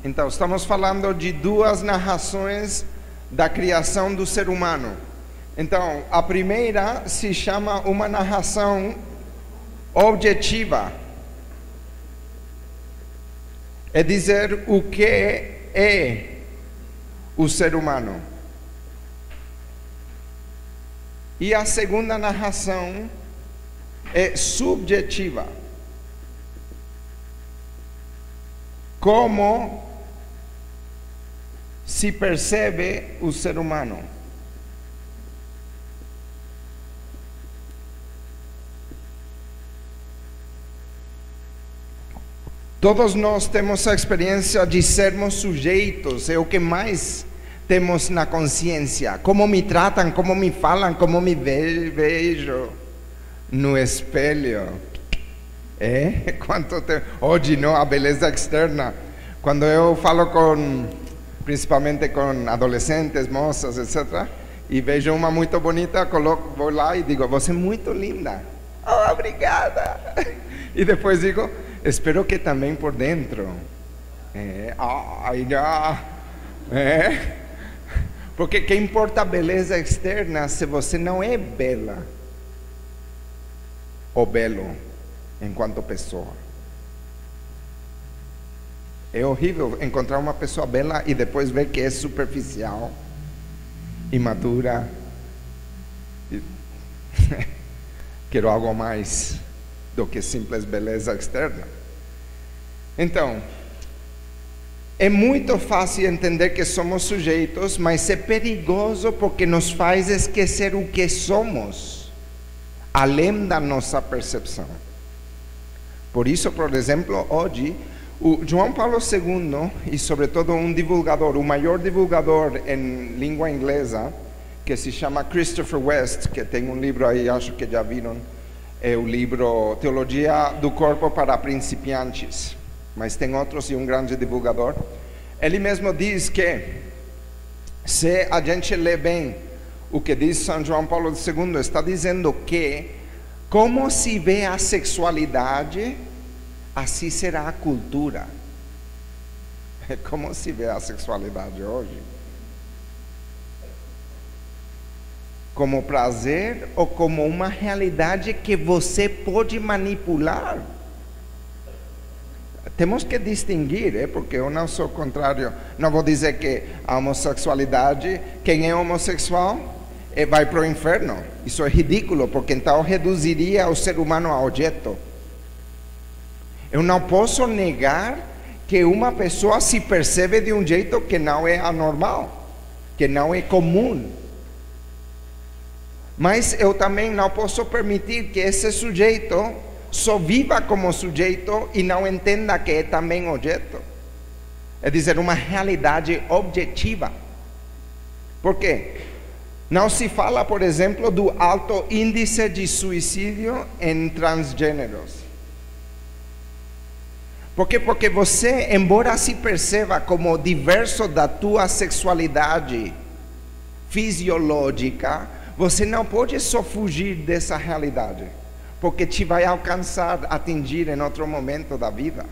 Então, estamos falando de duas narrações da criação do ser humano. Então, a primeira se chama uma narração objetiva. É dizer o que é o ser humano. E a segunda narração é subjetiva. Como se percebe o ser humano. Todos nós temos a experiência de sermos sujeitos, é o que mais temos na consciência. Como me tratam, como me falam, como me vejo no espelho. Hoje não, a beleza externa. Quando eu falo principalmente com adolescentes, moças, etc., e vejo uma muito bonita, vou lá e digo, você é muito linda. Oh, obrigada. E depois digo, espero que também por dentro. Porque que importa a beleza externa se você não é bela ou belo enquanto pessoa? É horrível encontrar uma pessoa bela e depois ver que é superficial, imadura. Quero algo mais do que simples beleza externa. Então, é muito fácil entender que somos sujeitos, mas é perigoso porque nos faz esquecer o que somos, além da nossa percepção. Por isso, por exemplo, hoje, o João Paulo II, e sobretudo um divulgador, o maior divulgador em língua inglesa, que se chama Christopher West, que tem um livro aí, acho que já viram, é o livro Teologia do Corpo para Principiantes, mas tem outros e um grande divulgador. Ele mesmo diz que, se a gente lê bem o que diz São João Paulo II, está dizendo que, como se vê a sexualidade, assim será a cultura. Como se vê a sexualidade hoje? Como prazer ou como uma realidade que você pode manipular? Temos que distinguir, porque eu não sou contrário. Não vou dizer que a homossexualidade, quem é homossexual vai para o inferno. Isso é ridículo, porque então reduziria o ser humano a objeto. Eu não posso negar que uma pessoa se percebe de um jeito que não é anormal, que não é comum. Mas eu também não posso permitir que esse sujeito só viva como sujeito e não entenda que é também objeto. É dizer, uma realidade objetiva. Por quê? Não se fala, por exemplo, do alto índice de suicídio em transgêneros. Por quê? Porque você, embora se perceba como diverso da tua sexualidade fisiológica, você não pode só fugir dessa realidade, porque te vai alcançar, atingir em outro momento da vida.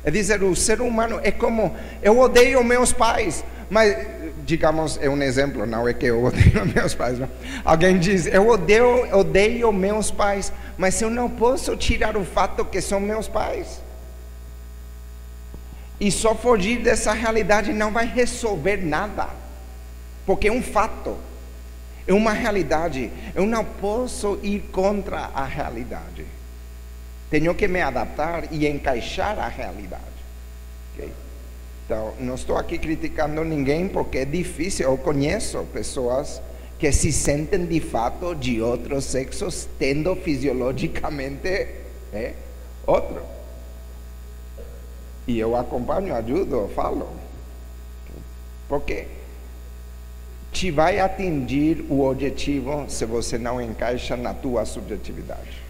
É dizer, o ser humano é como, eu odeio meus pais, mas, digamos, é um exemplo, não é que eu odeio meus pais, não. Alguém diz, eu odeio meus pais, mas eu não posso tirar o fato que são meus pais. E só fugir dessa realidade não vai resolver nada, porque é um fato. É uma realidade. Eu não posso ir contra a realidade. Tenho que me adaptar e encaixar a realidade. Okay? Então, não estou aqui criticando ninguém porque é difícil. Eu conheço pessoas que se sentem de fato de outros sexos, tendo fisiologicamente outro. E eu acompanho, ajudo, falo. Porque te vai atingir o objetivo se você não encaixa na tua subjetividade.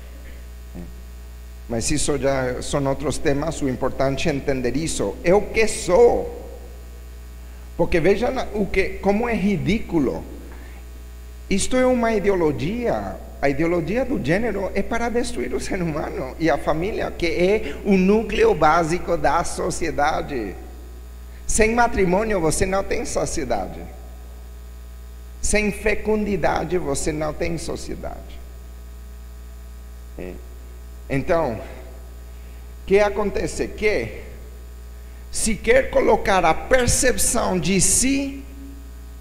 Mas isso já são outros temas. O importante é entender isso. Eu que sou. Porque vejam como é ridículo. Isto é uma ideologia. A ideologia do gênero é para destruir o ser humano e a família, que é o núcleo básico da sociedade. Sem matrimônio você não tem sociedade. Sem fecundidade você não tem sociedade. Então, o que acontece? Que se quer colocar a percepção de si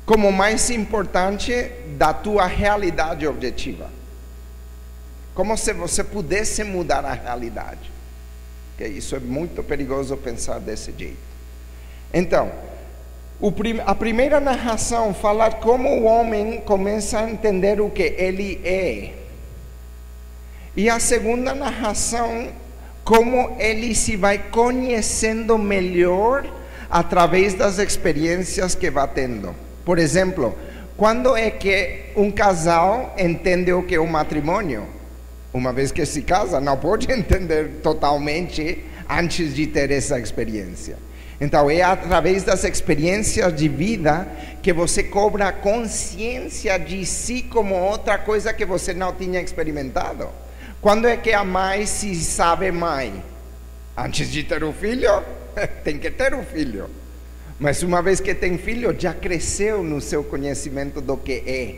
como mais importante da tua realidade objetiva. Como se você pudesse mudar a realidade. Que isso é muito perigoso pensar desse jeito. Então, a primeira narração fala como o homem começa a entender o que ele é. E a segunda narração, como ele se vai conhecendo melhor através das experiências que vai tendo. Por exemplo, quando é que um casal entende o que é um matrimônio? Uma vez que se casa, não pode entender totalmente antes de ter essa experiência. Então, é através das experiências de vida que você cobra consciência de si como outra coisa que você não tinha experimentado. Quando é que a mãe se sabe mãe? Antes de ter o filho? Tem que ter o filho. Mas uma vez que tem filho, já cresceu no seu conhecimento do que é.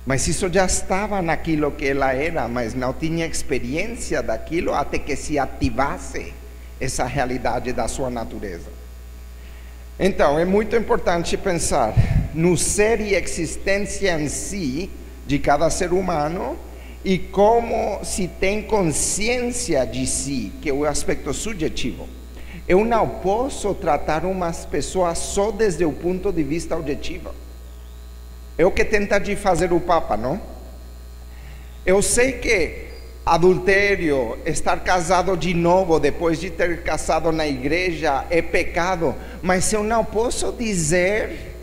Mas isso já estava naquilo que ela era, mas não tinha experiência daquilo até que se ativasse essa realidade da sua natureza. Então, é muito importante pensar no ser e existência em si de cada ser humano e como se tem consciência de si, que é o aspecto subjetivo. Eu não posso tratar umas pessoas só desde o ponto de vista objetivo. É o que tenta de fazer o Papa, não? Eu sei que adultério, estar casado de novo depois de ter casado na igreja é pecado, mas eu não posso dizer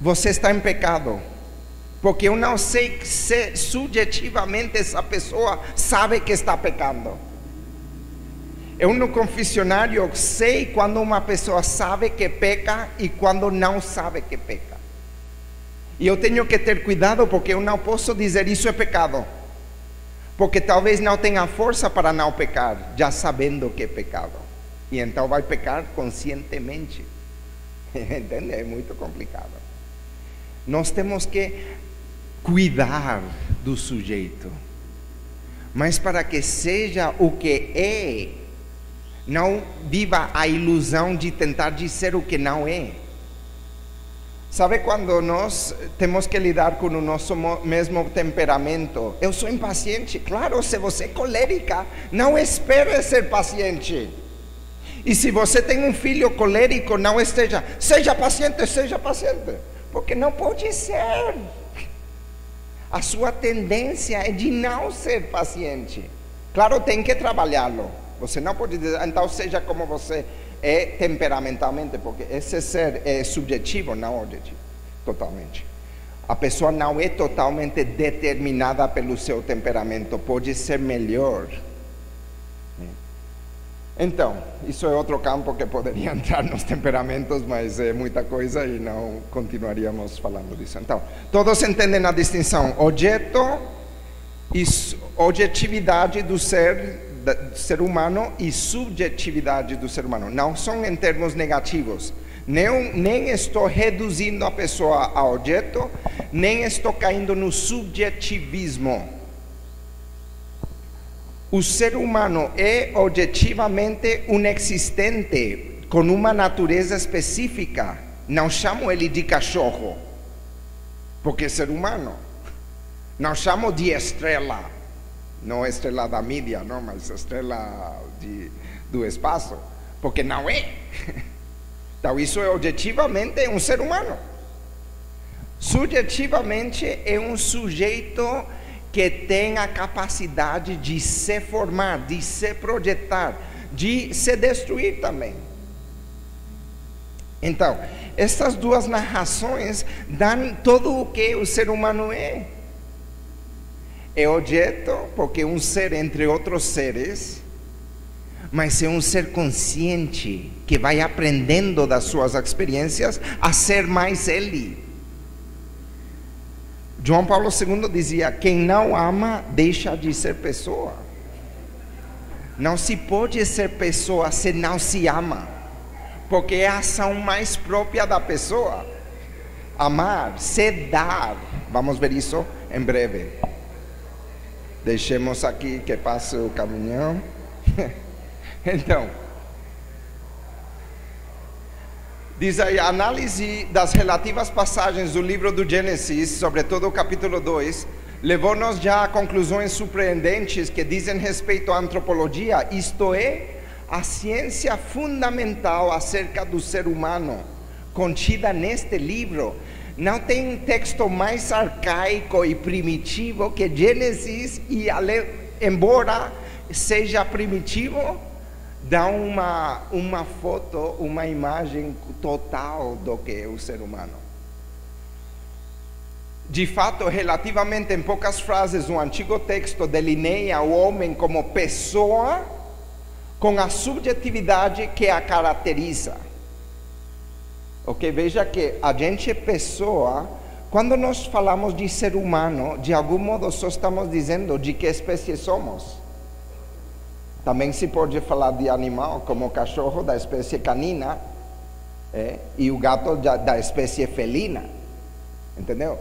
você está em pecado, porque eu não sei se subjetivamente essa pessoa sabe que está pecando. Eu no confessionário sei quando uma pessoa sabe que peca e quando não sabe que peca. E eu tenho que ter cuidado porque eu não posso dizer isso é pecado, porque talvez não tenha força para não pecar, já sabendo que é pecado. E então vai pecar conscientemente. Entende? É muito complicado. Nós temos que cuidar do sujeito, mas para que seja o que é, não viva a ilusão de tentar dizer o que não é. Sabe quando nós temos que lidar com o nosso mesmo temperamento? Eu sou impaciente. Claro, se você é colérica, não espere ser paciente. E se você tem um filho colérico, não seja paciente, porque não pode ser. A sua tendência é de não ser paciente. Claro, tem que trabalhá-lo. Você não pode dizer, então seja como você é temperamentalmente, porque esse ser é subjetivo, não objetivo, totalmente. A pessoa não é totalmente determinada pelo seu temperamento, pode ser melhor. Então, isso é outro campo que poderia entrar nos temperamentos, mas é muita coisa e não continuaríamos falando disso. Então, todos entendem a distinção objeto e objetividade do ser humano e subjetividade do ser humano. Não são em termos negativos. Nem estou reduzindo a pessoa a objeto, nem estou caindo no subjetivismo. O ser humano é objetivamente um existente com uma natureza específica. Não chamo ele de cachorro, porque é ser humano. Não chamo de estrela. Não estrela da mídia, não, mas estrela do espaço, porque não é. Então isso é objetivamente um ser humano. Subjetivamente é um sujeito que tem a capacidade de se formar, de se projetar, de se destruir também. Então, essas duas narrações dão todo o que o ser humano é. É objeto, porque é um ser entre outros seres, mas é um ser consciente, que vai aprendendo das suas experiências a ser mais ele. João Paulo II dizia, quem não ama, deixa de ser pessoa. Não se pode ser pessoa se não se ama. porque é a ação mais própria da pessoa. Amar, se dar. Vamos ver isso em breve. Deixemos aqui que passe o caminhão. Então, diz aí, a análise das relativas passagens do livro do Gênesis, sobretudo o capítulo 2, levou-nos já a conclusões surpreendentes que dizem respeito à antropologia, isto é, a ciência fundamental acerca do ser humano, contida neste livro. Não tem texto mais arcaico e primitivo que Gênesis, e embora seja primitivo, dá uma foto, uma imagem total do que é o ser humano. De fato, relativamente em poucas frases, o antigo texto delineia o homem como pessoa com a subjetividade que a caracteriza. Ok, veja que a gente é pessoa. Quando nós falamos de ser humano, de algum modo só estamos dizendo de que espécie somos. Também se pode falar de animal, como o cachorro da espécie canina, e o gato da espécie felina, entendeu?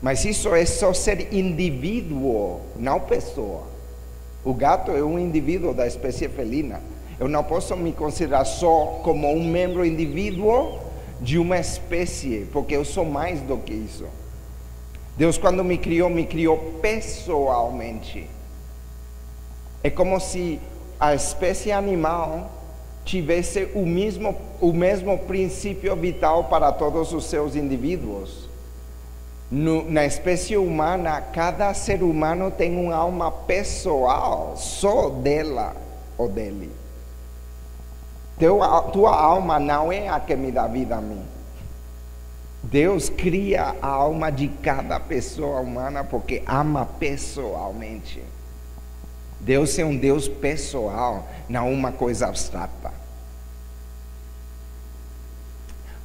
Mas isso é só ser indivíduo, não pessoa. O gato é um indivíduo da espécie felina. Eu não posso me considerar só como um membro indivíduo de uma espécie, porque eu sou mais do que isso. Deus, quando me criou pessoalmente. É como se a espécie animal tivesse o mesmo princípio vital para todos os seus indivíduos. Na espécie humana, cada ser humano tem uma alma pessoal, só dela ou dele. Tua alma não é a que me dá vida a mim. Deus cria a alma de cada pessoa humana porque ama pessoalmente. Deus é um Deus pessoal, não uma coisa abstrata.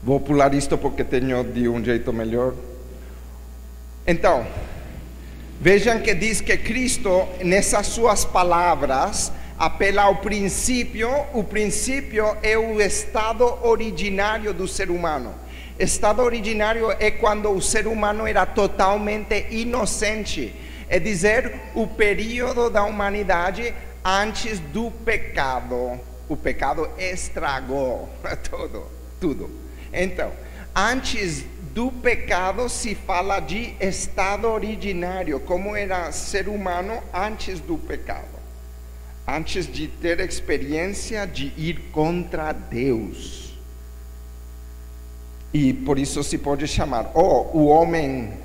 Vou pular isto porque tenho de um jeito melhor. Então, vejam que diz que Cristo, nessas suas palavras, apela ao princípio. O princípio é o estado originário do ser humano. Estado originário é quando o ser humano era totalmente inocente. É dizer, o período da humanidade antes do pecado. O pecado estragou tudo. Então, antes do pecado se fala de estado originário, como era ser humano antes do pecado. Antes de ter experiência de ir contra Deus. E por isso se pode chamar o homem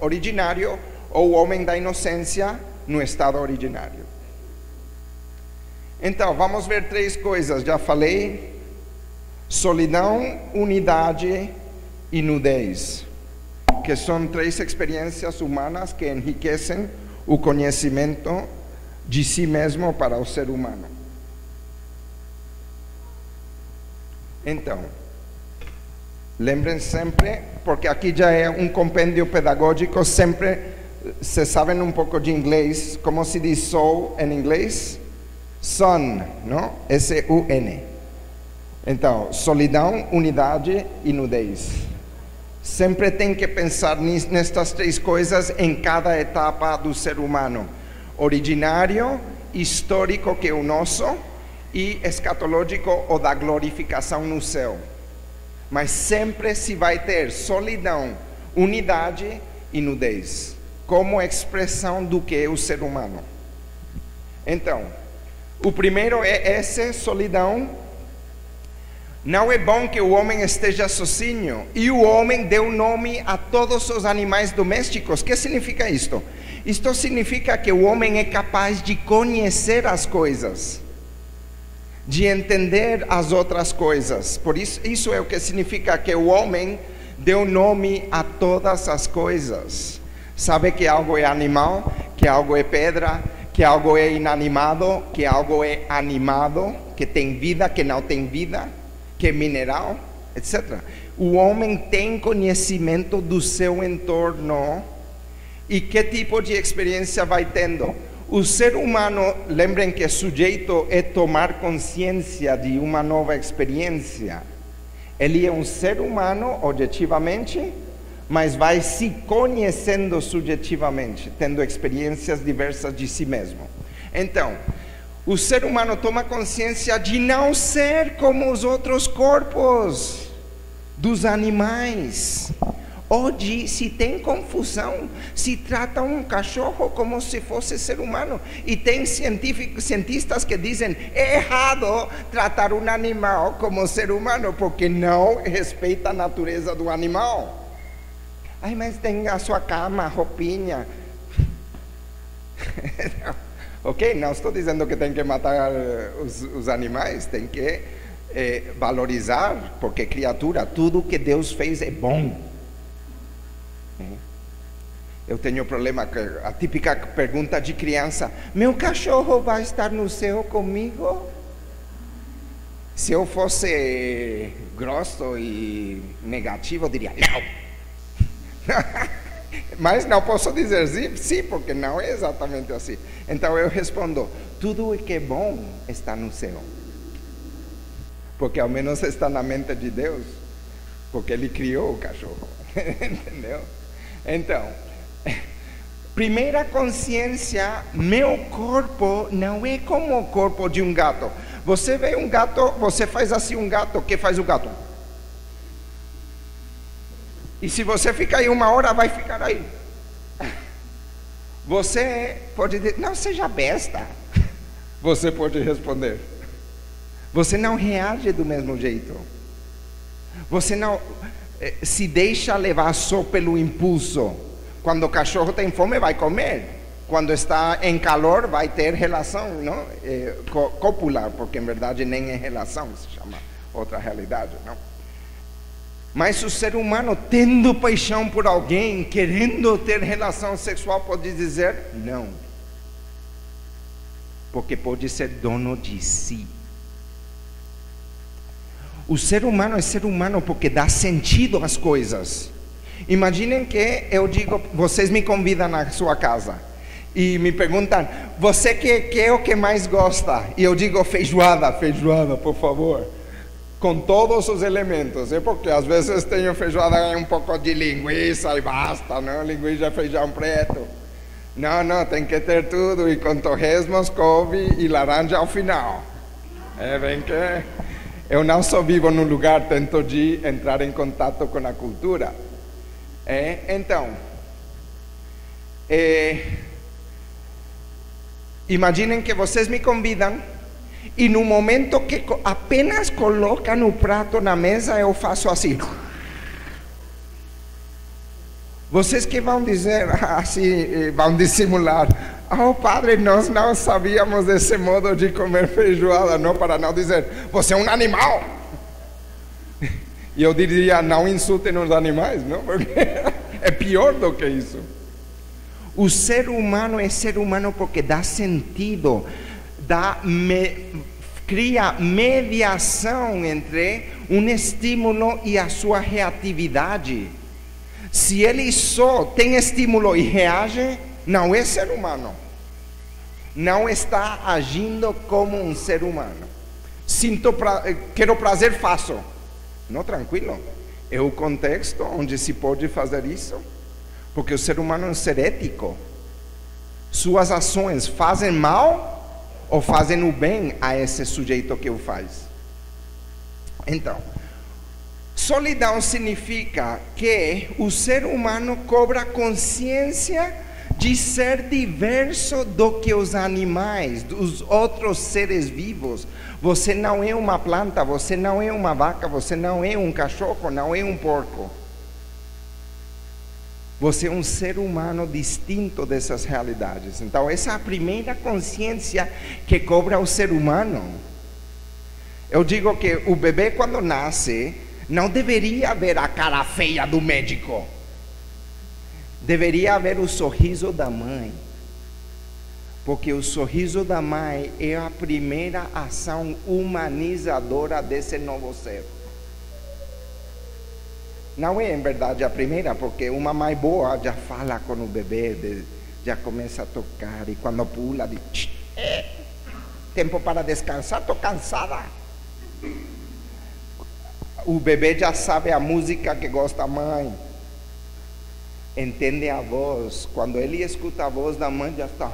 originário ou o homem da inocência no estado originário. Então, vamos ver três coisas. Já falei: solidão, unidade e nudez, que são três experiências humanas que enriquecem o conhecimento de si mesmo para o ser humano. Então, lembrem sempre, porque aqui já é um compêndio pedagógico, sempre se sabem um pouco de inglês, como se diz soul em inglês? Son, não? S-U-N. Então, solidão, unidade e nudez. Sempre tem que pensar nestas três coisas em cada etapa do ser humano. Originário, histórico, que é o nosso, e escatológico, ou da glorificação no céu. Mas sempre se vai ter solidão, unidade e nudez, como expressão do que é o ser humano. Então, o primeiro é essa solidão. Não é bom que o homem esteja sozinho. E o homem deu nome a todos os animais domésticos. O que significa isto? Isto significa que o homem é capaz de conhecer as coisas, de entender as outras coisas. Por isso é o que significa que o homem deu nome a todas as coisas. Sabe que algo é animal, que algo é pedra, que algo é inanimado, que algo é animado, que tem vida, que não tem vida, que é mineral, etc. O homem tem conhecimento do seu entorno. E que tipo de experiência vai tendo? o ser humano, lembrem que sujeito é tomar consciência de uma nova experiência. Ele é um ser humano objetivamente, mas vai se conhecendo subjetivamente, tendo experiências diversas de si mesmo. Então, o ser humano toma consciência de não ser como os outros corpos dos animais. Hoje, se tem confusão, se trata um cachorro como se fosse ser humano. E tem cientistas que dizem, é errado tratar um animal como ser humano, porque não respeita a natureza do animal. Ai, mas tem a sua cama, roupinha. Ok, não estou dizendo que tem que matar os animais, tem que valorizar, porque criatura, tudo que Deus fez é bom. Eu tenho problema com a típica pergunta de criança: meu cachorro vai estar no céu comigo? Se eu fosse grosso e negativo, eu diria não. Mas não posso dizer sim, porque não é exatamente assim. Então eu respondo: tudo o que é bom está no céu, porque ao menos está na mente de Deus, porque Ele criou o cachorro. Entendeu? Então, primeira consciência: meu corpo não é como o corpo de um gato. Você vê um gato, você faz assim um gato, o que faz o gato? E se você ficar aí 1 hora, vai ficar aí. Você pode dizer, não seja besta. Você pode responder. Você não reage do mesmo jeito. Você não se deixa levar só pelo impulso. Quando o cachorro tem fome, vai comer. Quando está em calor, vai ter relação, não? Copular, porque em verdade nem é relação, se chama outra realidade, não? Mas o ser humano, tendo paixão por alguém, querendo ter relação sexual, pode dizer não, porque pode ser dono de si. O ser humano é ser humano porque dá sentido às coisas. Imaginem que eu digo, vocês me convidam na sua casa e me perguntam, você que é o que mais gosta? E eu digo feijoada, por favor, com todos os elementos, porque às vezes tenho feijoada e um pouco de linguiça e basta, não? Linguiça, feijão preto. Não, tem que ter tudo, e com torresmos, couve e laranja ao final. Bem que eu não só vivo num lugar, tento de entrar em contato com a cultura. Então, imaginem que vocês me convidam e no momento que apenas colocam o prato na mesa, eu faço assim. Vocês que vão dizer assim, vão dissimular, padre, nós não sabíamos desse modo de comer feijoada, não, para não dizer, você é um animal. E eu diria, não insultem os animais, não? Porque é pior do que isso. O ser humano é ser humano porque dá sentido, cria mediação entre um estímulo e a sua reatividade. Se ele só tem estímulo e reage, não é ser humano. Não está agindo como um ser humano. Quero prazer, faço. Não, tranquilo. É o contexto onde se pode fazer isso. Porque o ser humano é um ser ético. Suas ações fazem mal ou fazem o bem a esse sujeito que o faz. Então, solidão significa que o ser humano cobra consciência de ser diverso do que os animais, dos outros seres vivos. Você não é uma planta, você não é uma vaca, você não é um cachorro, não é um porco. Você é um ser humano distinto dessas realidades. Então essa é a primeira consciência que cobra o ser humano. Eu digo que o bebê, quando nasce, não deveria ver a cara feia do médico. Deveria haver o sorriso da mãe, porque o sorriso da mãe é a primeira ação humanizadora desse novo ser. Não é em verdade a primeira, porque uma mãe boa já fala com o bebê já começa a tocar, e quando pula, diz, tempo para descansar, estou cansada. O bebê já sabe a música que gosta a mãe, entende a voz. Quando ele escuta a voz da mãe, já está.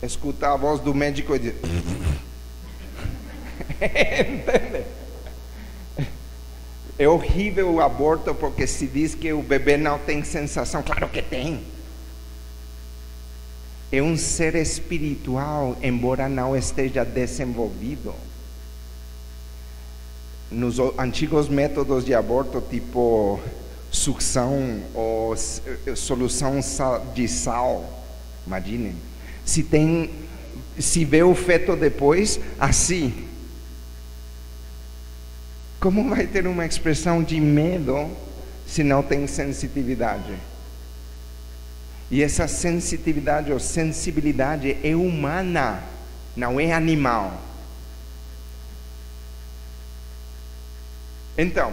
Escuta a voz do médico e diz, entende? É horrível o aborto porque se diz que o bebê não tem sensação. Claro que tem. É um ser espiritual, embora não esteja desenvolvido. Nos antigos métodos de aborto, tipo sucção ou solução de sal, imaginem. Se vê o feto depois, assim. Como vai ter uma expressão de medo se não tem sensitividade? E essa sensitividade ou sensibilidade é humana, não é animal. Então,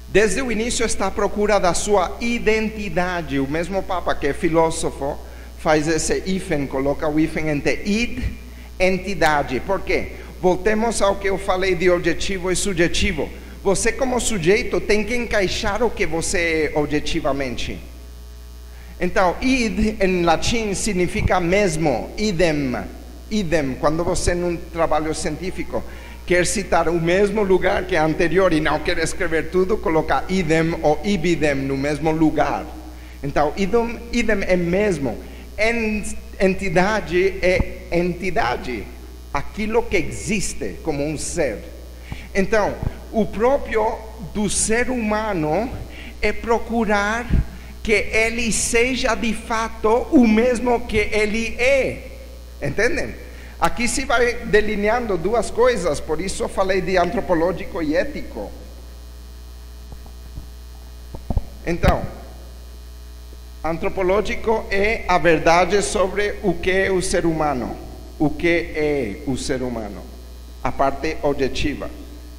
desde o início está à procura da sua identidade. O mesmo Papa, que é filósofo, faz esse hífen, coloca o hífen entre id, entidade. Por quê? Voltemos ao que eu falei de objetivo e subjetivo. Você, como sujeito, tem que encaixar o que você é objetivamente. Então, id em latim significa mesmo, idem. Idem, quando você num trabalho científico quer citar o mesmo lugar que é anterior e não quer escrever tudo, coloca idem ou ibidem no mesmo lugar. Então, idem é mesmo. Entidade é entidade, aquilo que existe como um ser. Então, o próprio do ser humano é procurar que ele seja de fato o mesmo que ele é. Entendem? Aqui se vai delineando duas coisas, por isso eu falei de antropológico e ético. Então, antropológico é a verdade sobre o que é o ser humano, o que é o ser humano, a parte objetiva,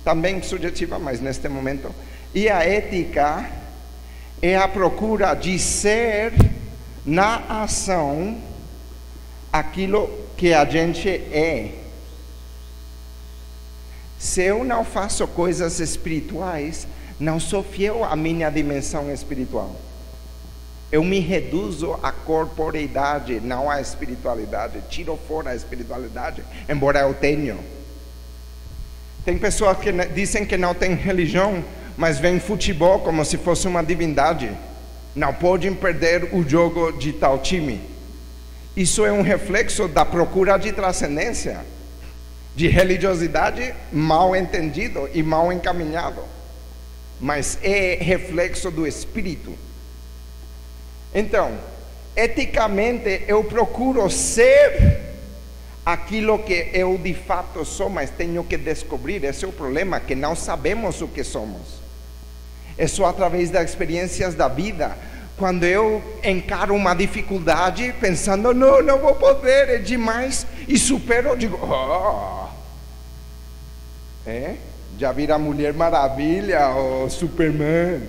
também subjetiva, mas neste momento. E a ética é a procura de ser na ação aquilo que a gente é. Se eu não faço coisas espirituais, não sou fiel à minha dimensão espiritual. Eu me reduzo à corporeidade, não à espiritualidade. Tiro fora a espiritualidade, embora eu tenha. Tem pessoas que dizem que não tem religião, mas veem futebol como se fosse uma divindade. Não podem perder o jogo de tal time. Isso é um reflexo da procura de transcendência, de religiosidade mal entendido e mal encaminhado, mas é reflexo do espírito. Então, eticamente eu procuro ser aquilo que eu de fato sou, mas tenho que descobrir. Esse é o problema, que não sabemos o que somos. É só através das experiências da vida. Quando eu encaro uma dificuldade, pensando, não vou poder, é demais, e supero, eu digo, já vira Mulher Maravilha, ou Superman,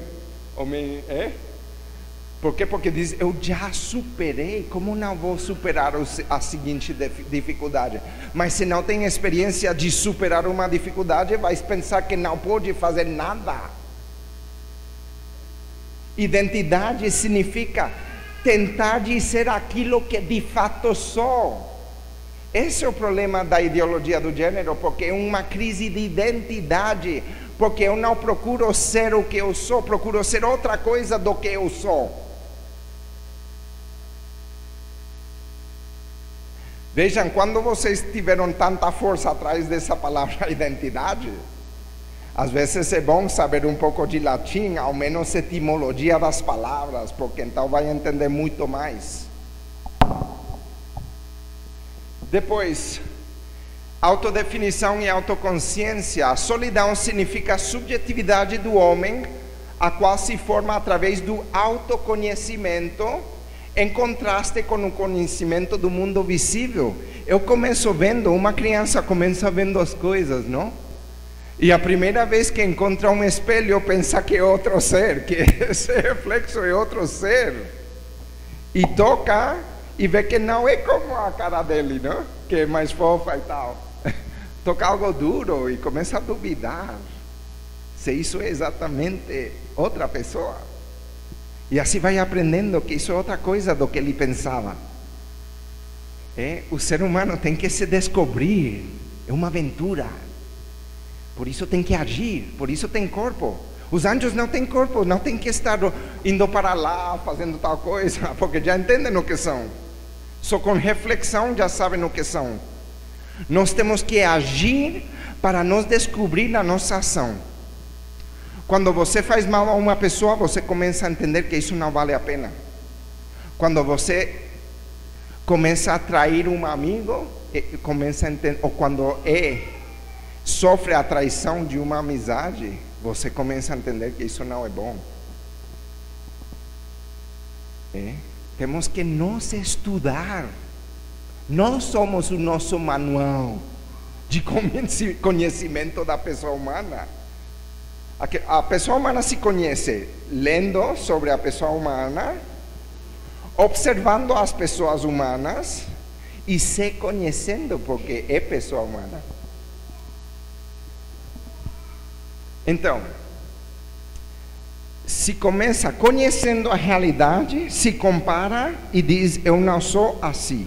Por quê? Porque diz, eu já superei, como não vou superar a seguinte dificuldade? Mas se não tem experiência de superar uma dificuldade, vai pensar que não pode fazer nada. Identidade significa tentar de ser aquilo que de fato sou. Esse é o problema da ideologia do gênero, porque é uma crise de identidade, porque eu não procuro ser o que eu sou, procuro ser outra coisa do que eu sou. Vejam, quando vocês tiveram tanta força atrás dessa palavra identidade, às vezes é bom saber um pouco de latim, ao menos a etimologia das palavras, porque então vai entender muito mais. Depois, autodefinição e autoconsciência. A solidão significa a subjetividade do homem, a qual se forma através do autoconhecimento, em contraste com o conhecimento do mundo visível. Eu começo vendo, uma criança começa vendo as coisas, não? E a primeira vez que encontra um espelho, pensa que é outro ser, que esse reflexo é outro ser. E toca e vê que não é como a cara dele, não? Que é mais fofa e tal. Toca algo duro e começa a duvidar se isso é exatamente outra pessoa. E assim vai aprendendo que isso é outra coisa do que ele pensava. O ser humano tem que se descobrir, é uma aventura. Por isso tem que agir, por isso tem corpo. Os anjos não têm corpo, não tem que estar indo para lá, fazendo tal coisa, porque já entendem o que são. Só com reflexão já sabem o que são. Nós temos que agir para nos descobrir na nossa ação. Quando você faz mal a uma pessoa, você começa a entender que isso não vale a pena. Quando você começa a trair um amigo, começa a entender, ou quando sofre a traição de uma amizade, você começa a entender que isso não é bom. Temos que nos estudar. Nós somos o nosso manual de conhecimento da pessoa humana. A pessoa humana se conhece lendo sobre a pessoa humana, observando as pessoas humanas e se conhecendo porque é pessoa humana. Então, se começa conhecendo a realidade, se compara e diz, eu não sou assim.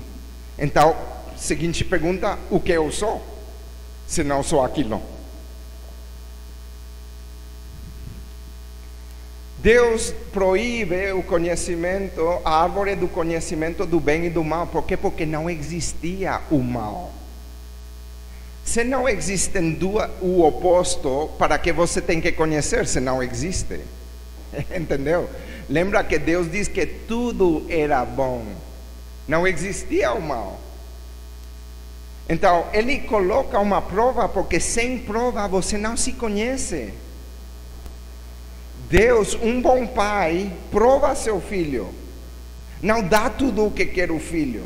Então, seguinte pergunta, o que eu sou? Se não sou aquilo. Deus proíbe o conhecimento, a árvore do conhecimento do bem e do mal. Por quê? Porque não existia o mal. Se não existe o oposto, para que você tem que conhecer se não existe? Entendeu? Lembra que Deus diz que tudo era bom. Não existia o mal. Então, Ele coloca uma prova, porque sem prova você não se conhece. Deus, um bom pai, prova seu filho. Não dá tudo o que quer o filho.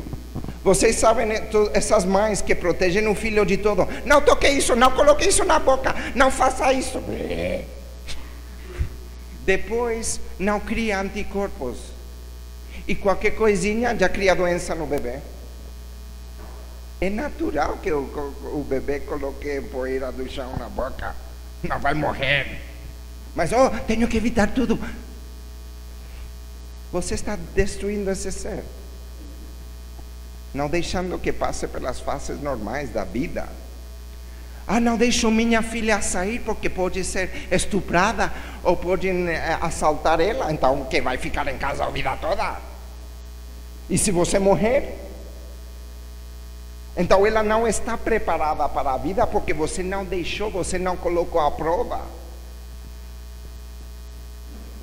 Vocês sabem, essas mães que protegem o filho de tudo. Não toque isso, não coloque isso na boca, não faça isso. Depois, não cria anticorpos. E qualquer coisinha já cria doença no bebê. É natural que o bebê coloque poeira do chão na boca. Não vai morrer. Mas, tenho que evitar tudo. Você está destruindo esse ser. Não deixando que passe pelas fases normais da vida. Não deixo minha filha sair porque pode ser estuprada ou podem assaltar ela. Então, que vai ficar em casa a vida toda? E se você morrer? Então, ela não está preparada para a vida porque você não deixou, você não colocou à prova.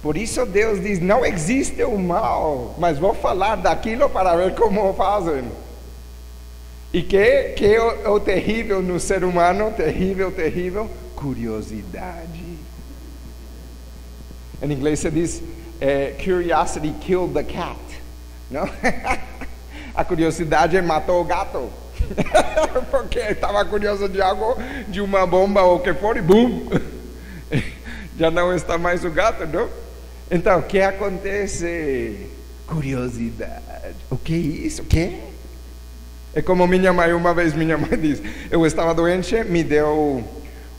Por isso Deus diz, não existe o mal, mas vou falar daquilo para ver como fazem. E que é o terrível no ser humano, terrível, curiosidade. Em inglês se diz, curiosity killed the cat. Não? A curiosidade matou o gato. Porque estava curioso de algo, de uma bomba ou o que for, e bum! Já não está mais o gato, não? Então, o que acontece? Curiosidade. O que é isso? O que? É como minha mãe, uma vez minha mãe disse, eu estava doente, me deu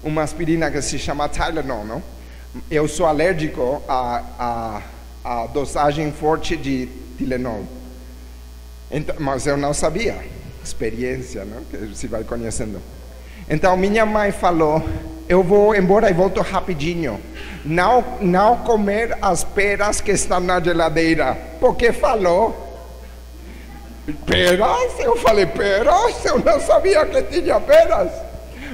uma aspirina que se chama Tylenol, não? Eu sou alérgico a dosagem forte de Tylenol. Então, mas eu não sabia. Experiência, não? Que se vai conhecendo. Então, minha mãe falou, eu vou embora e volto rapidinho. Não comer as peras que estão na geladeira. Porque falou. Peras? Eu falei, peras? Eu não sabia que tinha peras.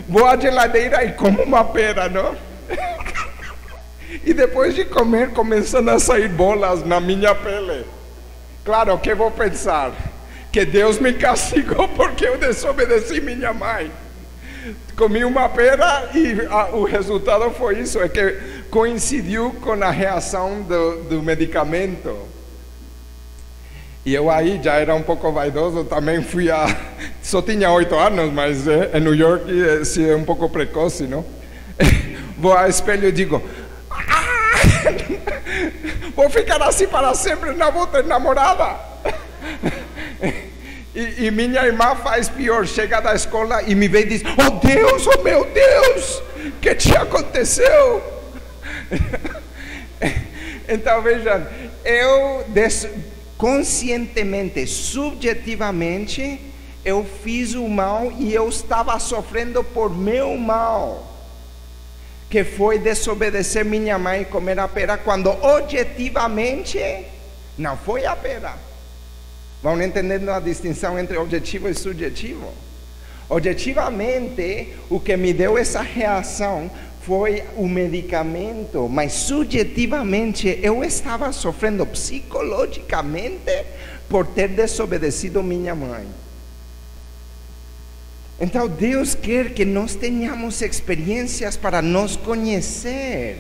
Vou à geladeira e como uma pera, não? E depois de comer, começam a sair bolas na minha pele. Claro, o que vou pensar? Que Deus me castigou porque eu desobedeci minha mãe. Comi uma pera e o resultado foi isso, é que coincidiu com a reação do medicamento. E eu aí já era um pouco vaidoso, também só tinha 8 anos, mas em New York se é um pouco precoce, não? Vou ao espelho e digo: ah, vou ficar assim para sempre, não vou ter namorada. E minha irmã faz pior, chega da escola e me vê e diz: oh Deus, oh meu Deus, o que te aconteceu? Então vejam, eu conscientemente, subjetivamente, eu fiz o mal e eu estava sofrendo por meu mal, que foi desobedecer minha mãe e comer a pera, quando objetivamente não foi a pera. Vão entendendo a distinção entre objetivo e subjetivo? Objetivamente, o que me deu essa reação foi o medicamento, mas subjetivamente eu estava sofrendo psicologicamente por ter desobedecido minha mãe. Então Deus quer que nós tenhamos experiências para nos conhecer.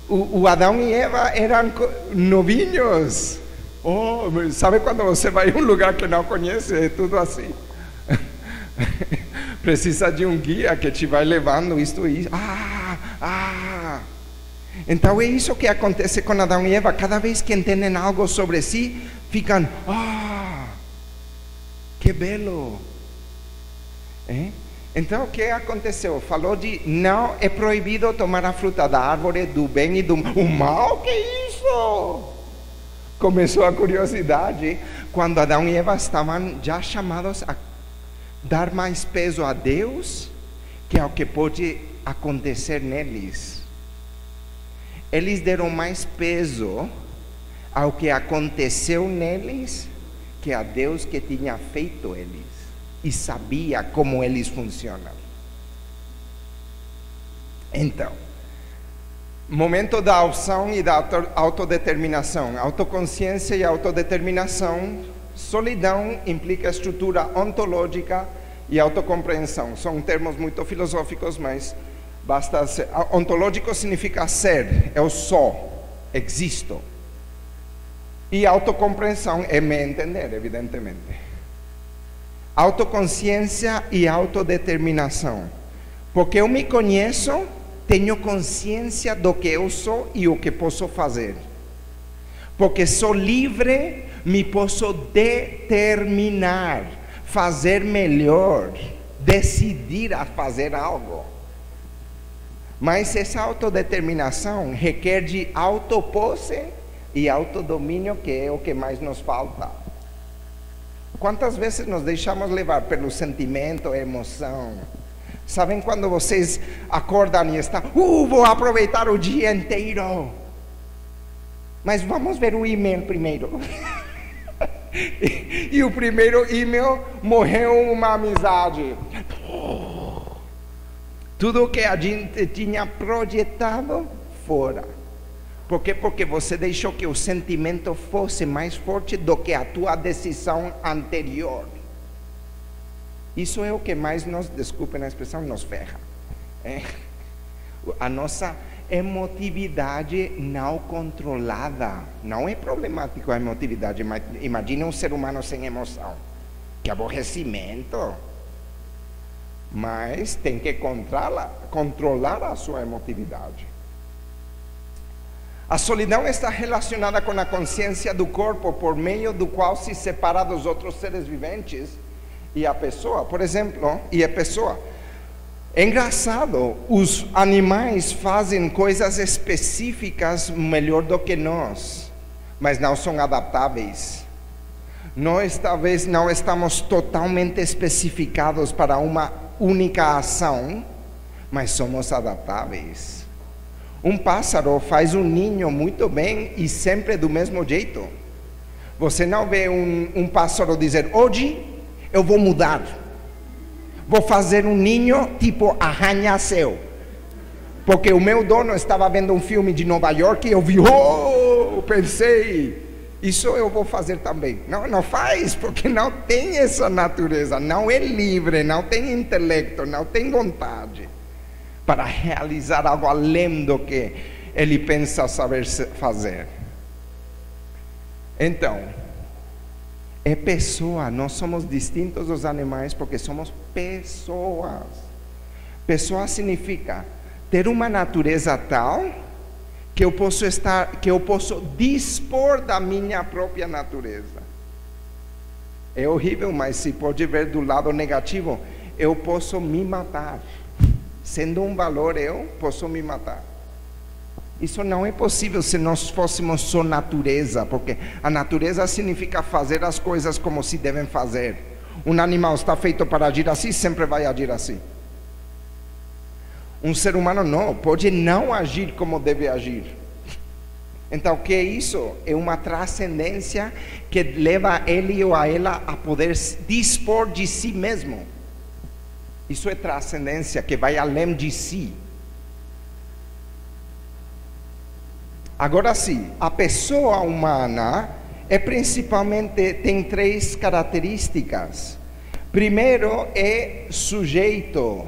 O Adão e Eva eram novinhos. Oh, sabe quando você vai a um lugar que não conhece? É tudo assim. Precisa de um guia que te vai levando isto e isso. Então é isso que acontece com Adão e Eva. Cada vez que entendem algo sobre si, ficam: que belo. Então o que aconteceu? Falou de não é proibido tomar a fruta da árvore do bem e do mal. Que isso? Começou a curiosidade quando Adão e Eva estavam já chamados a dar mais peso a Deus que ao que pode acontecer neles. Eles deram mais peso ao que aconteceu neles que a Deus que tinha feito eles e sabia como eles funcionam. Então, momento da opção e da autodeterminação. Autoconsciência e autodeterminação. Solidão implica estrutura ontológica e autocompreensão. São termos muito filosóficos, mas basta ser. Ontológico significa ser, eu sou, existo. E autocompreensão é me entender, evidentemente. Autoconsciência e autodeterminação. Porque eu me conheço, tenho consciência do que eu sou e o que posso fazer. Porque sou livre, me posso determinar, fazer melhor, decidir a fazer algo. Mas essa autodeterminação requer de autoposse e autodomínio, que é o que mais nos falta. Quantas vezes nos deixamos levar pelo sentimento, emoção? Sabem quando vocês acordam e estão: vou aproveitar o dia inteiro. Mas vamos ver o e-mail primeiro. E o primeiro e-mail, morreu uma amizade. Tudo que a gente tinha projetado fora. Por quê? Porque você deixou que o sentimento fosse mais forte do que a tua decisão anterior. Isso é o que mais nos, desculpem a expressão, nos ferra. A nossa emotividade não controlada. Não é problemático a emotividade. Imagina um ser humano sem emoção. Que aborrecimento. Mas tem que controlar a sua emotividade. A solidão está relacionada com a consciência do corpo, por meio do qual se separa dos outros seres viventes e a pessoa, por exemplo, e a pessoa. É engraçado, os animais fazem coisas específicas melhor do que nós, mas não são adaptáveis. Nós talvez não estamos totalmente especificados para uma única ação, mas somos adaptáveis. Um pássaro faz um ninho muito bem e sempre do mesmo jeito. Você não vê um pássaro dizer: hoje eu vou mudar, vou fazer um ninho tipo arranha-céu, porque o meu dono estava vendo um filme de Nova York e eu vi, pensei, isso eu vou fazer também. Não faz, porque não tem essa natureza, não é livre, não tem intelecto, não tem vontade para realizar algo além do que ele pensa saber fazer. Então, é pessoa, nós somos distintos dos animais porque somos pessoas. Pessoa significa ter uma natureza tal que eu posso dispor da minha própria natureza. É horrível, mas se pode ver do lado negativo, eu posso me matar. Sendo um valor, eu posso me matar. Isso não é possível se nós fôssemos só natureza, porque a natureza significa fazer as coisas como se devem fazer. Um animal está feito para agir assim, sempre vai agir assim. Um ser humano não, pode não agir como deve agir. Então, o que é isso? É uma transcendência que leva ele ou a ela a poder dispor de si mesmo. Isso é transcendência que vai além de si. Agora sim, a pessoa humana tem 3 características. Primeiro é sujeito,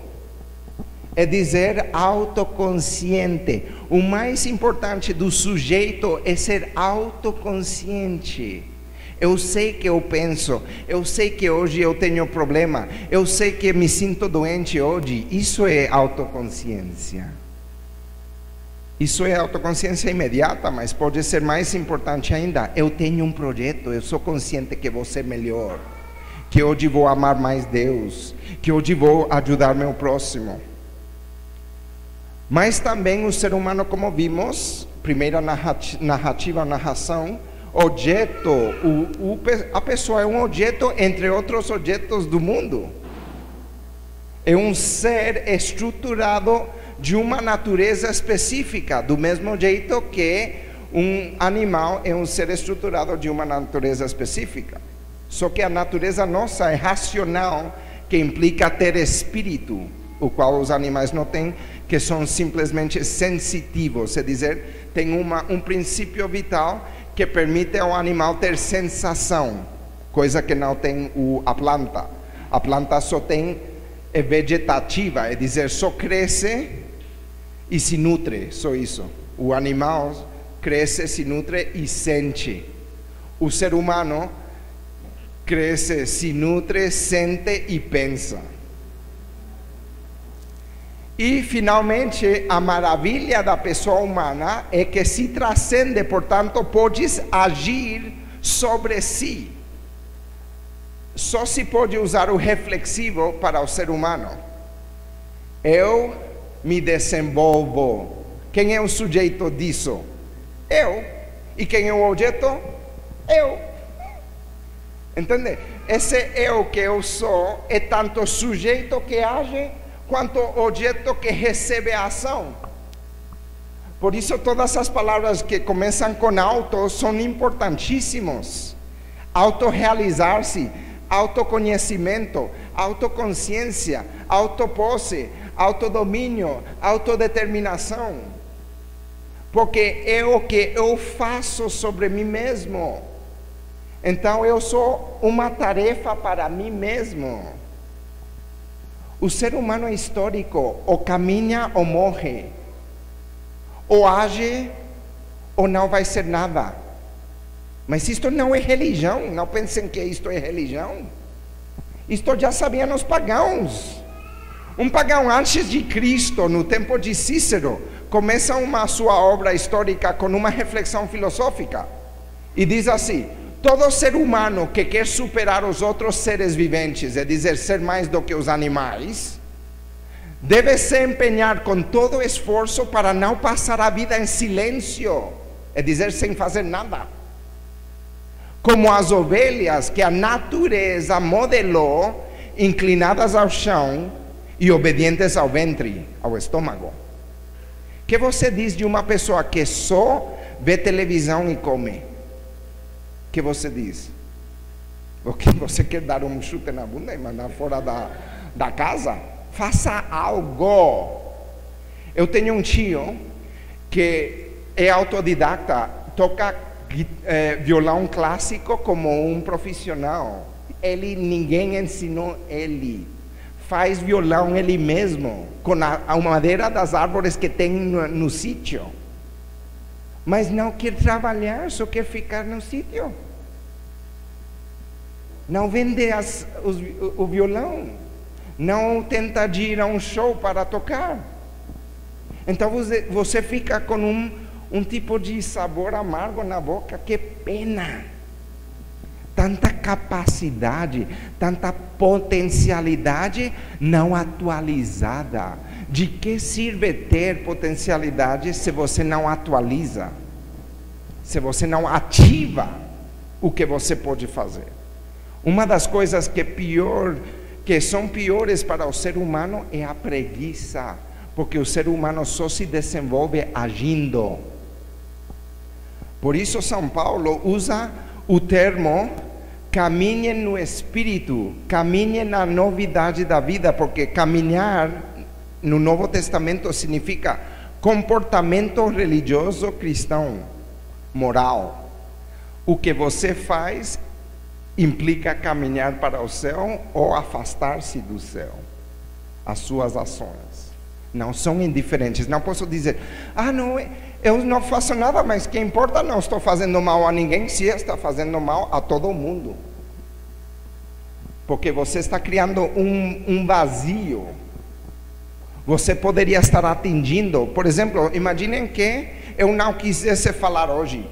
é dizer autoconsciente. O mais importante do sujeito é ser autoconsciente. Eu sei que eu penso, eu sei que hoje eu tenho problema, eu sei que me sinto doente hoje. Isso é autoconsciência. Isso é autoconsciência imediata, mas pode ser mais importante ainda. Eu tenho um projeto, eu sou consciente que vou ser melhor, que hoje vou amar mais Deus, que hoje vou ajudar meu próximo. Mas também o ser humano, como vimos, primeira narração, objeto, a pessoa é um objeto entre outros objetos do mundo. É um ser estruturado de uma natureza específica, do mesmo jeito que um animal é um ser estruturado de uma natureza específica. Só que a natureza nossa é racional, que implica ter espírito, o qual os animais não têm, que são simplesmente sensitivos, é dizer, tem um princípio vital que permite ao animal ter sensação, coisa que não tem a planta. A planta só é vegetativa, é dizer, só cresce e se nutre, só isso. O animal cresce, se nutre e sente. O ser humano cresce, se nutre, sente e pensa. E, finalmente, a maravilha da pessoa humana é que se transcende, portanto, podes agir sobre si. Só se pode usar o reflexivo para o ser humano. Eu me desenvolvo. Quem é o sujeito disso? Eu. E quem é o objeto? Eu. Entende? Esse eu que eu sou é tanto sujeito que age quanto objeto que recebe a ação. Por isso todas as palavras que começam com auto são importantíssimas. Autorrealizar-se, autoconhecimento, autoconsciência, autoposse, autodomínio, autodeterminação. Porque é o que eu faço sobre mim mesmo. Então eu sou uma tarefa para mim mesmo. O ser humano é histórico, ou caminha ou morre, ou age ou não vai ser nada. Mas isto não é religião, não pensem que isto é religião. Isto já sabiam os pagãos. Um pagão antes de Cristo, no tempo de Cícero, começa sua obra histórica com uma reflexão filosófica. E diz assim: todo ser humano que quer superar os outros seres viventes, é dizer, ser mais do que os animais, deve se empenhar com todo esforço para não passar a vida em silêncio, é dizer, sem fazer nada. Como as ovelhas que a natureza modelou, inclinadas ao chão e obedientes ao ventre, ao estômago. O que você diz de uma pessoa que só vê televisão e come? O que você diz? O que você quer dar um chute na bunda e mandar fora da casa? Faça algo. Eu tenho um tio que é autodidata, toca violão clássico como um profissional. Ninguém ensinou ele. Faz violão ele mesmo, com a madeira das árvores que tem no sítio. Mas não quer trabalhar, só quer ficar no sítio. Não vende o violão. não tenta ir a um show para tocar. Então você fica com um tipo de sabor amargo na boca. Que pena! Tanta capacidade, tanta potencialidade não atualizada. De que serve ter potencialidade se você não atualiza? Se você não ativa o que você pode fazer? Uma das coisas que são piores para o ser humano é a preguiça, porque o ser humano só se desenvolve agindo. Por isso São Paulo usa o termo caminhem no Espírito, caminhem na novidade da vida, porque caminhar no Novo Testamento significa comportamento religioso cristão, moral. O que você faz implica caminhar para o céu ou afastar-se do céu. As suas ações não são indiferentes. Não posso dizer, não, eu não faço nada, mas que importa, não estou fazendo mal a ninguém, se está fazendo mal a todo mundo. Porque você está criando um vazio. Você poderia estar atingindo, por exemplo, imaginem que eu não quisesse falar hoje.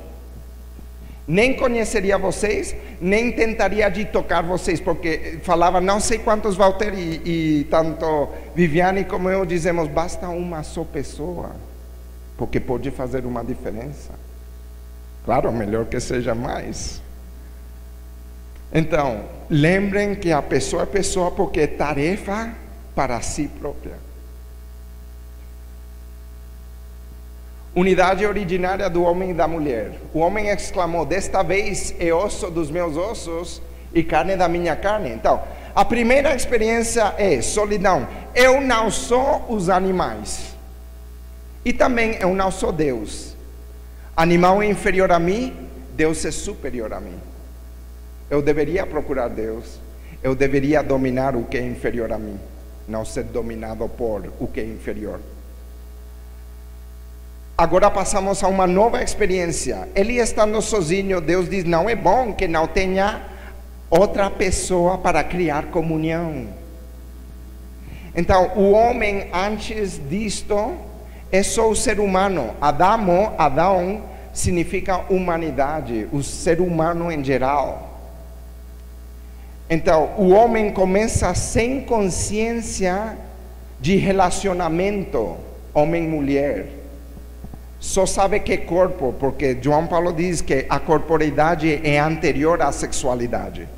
Nem conheceria vocês, nem tentaria de tocar vocês, porque falava não sei quantos Walter e tanto Viviane como eu dizemos, basta uma só pessoa, porque pode fazer uma diferença. Claro, melhor que seja mais. Então, lembrem que a pessoa é pessoa porque é tarefa para si própria. Unidade originária do homem e da mulher. O homem exclamou, desta vez é osso dos meus ossos e carne da minha carne. Então, a primeira experiência é solidão. Eu não sou os animais. E também eu não sou Deus. Animal é inferior a mim, Deus é superior a mim. Eu deveria procurar Deus. Eu deveria dominar o que é inferior a mim, não ser dominado por o que é inferior. Agora passamos a uma nova experiência. Ele estando sozinho, Deus diz, não é bom que não tenha outra pessoa para criar comunhão. Então, o homem antes disto é só o ser humano. Adão significa humanidade, o ser humano em geral. Então, o homem começa sem consciência de relacionamento, homem-mulher. Só sabe que é corpo, porque João Paulo diz que a corporeidade é anterior à sexualidade.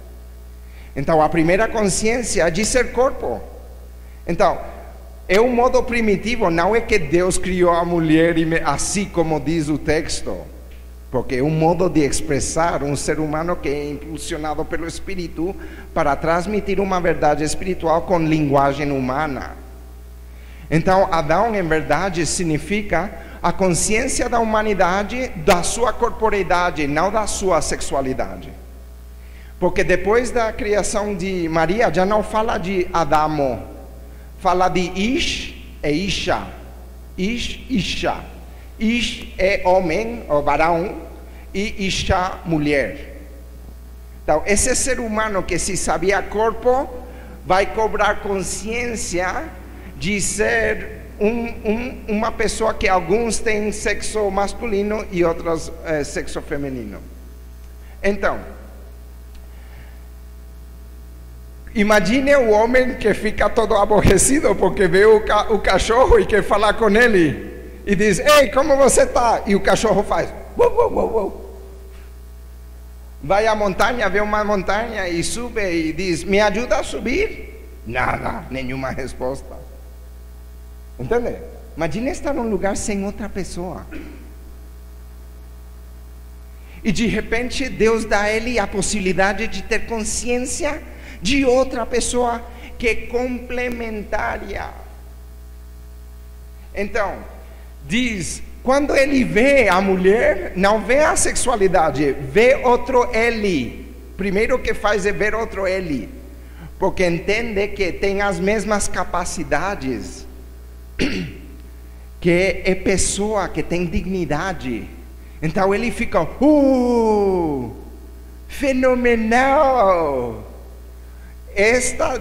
Então, a primeira consciência é de ser corpo. Então, é um modo primitivo, não é que Deus criou a mulher assim como diz o texto, porque é um modo de expressar um ser humano que é impulsionado pelo Espírito para transmitir uma verdade espiritual com linguagem humana. Então, Adão, em verdade, significa a consciência da humanidade, da sua corporeidade, não da sua sexualidade. Porque depois da criação de Maria, já não fala de Adamo, fala de Ish e Isha. Ish, Isha. Ish é homem, ou varão, e Isha, mulher. Então, esse ser humano que se sabia corpo, vai cobrar consciência de ser uma pessoa que alguns têm sexo masculino e outros sexo feminino. Então, imagine o homem que fica todo aborrecido porque vê o cachorro e quer falar com ele e diz, ei, como você está? E o cachorro faz, uou, uou, uou, uou. Vai à montanha, vê uma montanha e sube e diz, me ajuda a subir? Nada, nenhuma resposta. Entende? Imagina estar num lugar sem outra pessoa. E de repente Deus dá a ele a possibilidade de ter consciência de outra pessoa que é complementária. Então, diz, quando ele vê a mulher, não vê a sexualidade, vê outro ele. Primeiro que faz é ver outro ele, porque entende que tem as mesmas capacidades, que é pessoa, que tem dignidade. Então ele fica, fenomenal,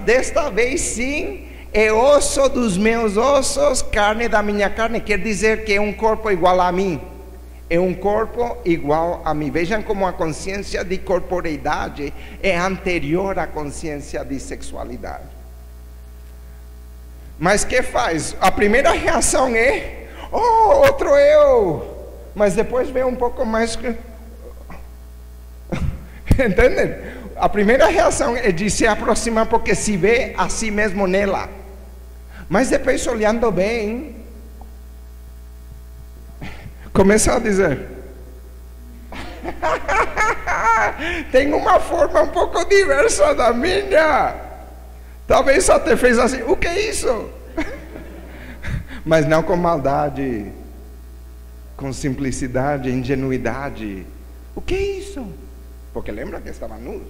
Desta vez sim, é osso dos meus ossos, carne da minha carne. Quer dizer que é um corpo igual a mim. É um corpo igual a mim. Vejam como a consciência de corporeidade é anterior à consciência de sexualidade. Mas que faz? A primeira reação é: oh, outro eu. Mas depois vem um pouco mais. Entendem? A primeira reação é de se aproximar porque se vê a si mesmo nela. Mas depois, olhando bem, começa a dizer: tem uma forma um pouco diversa da minha. Talvez até fez assim: o que é isso? Mas não com maldade, com simplicidade, ingenuidade. O que é isso? Porque lembra que estava nu.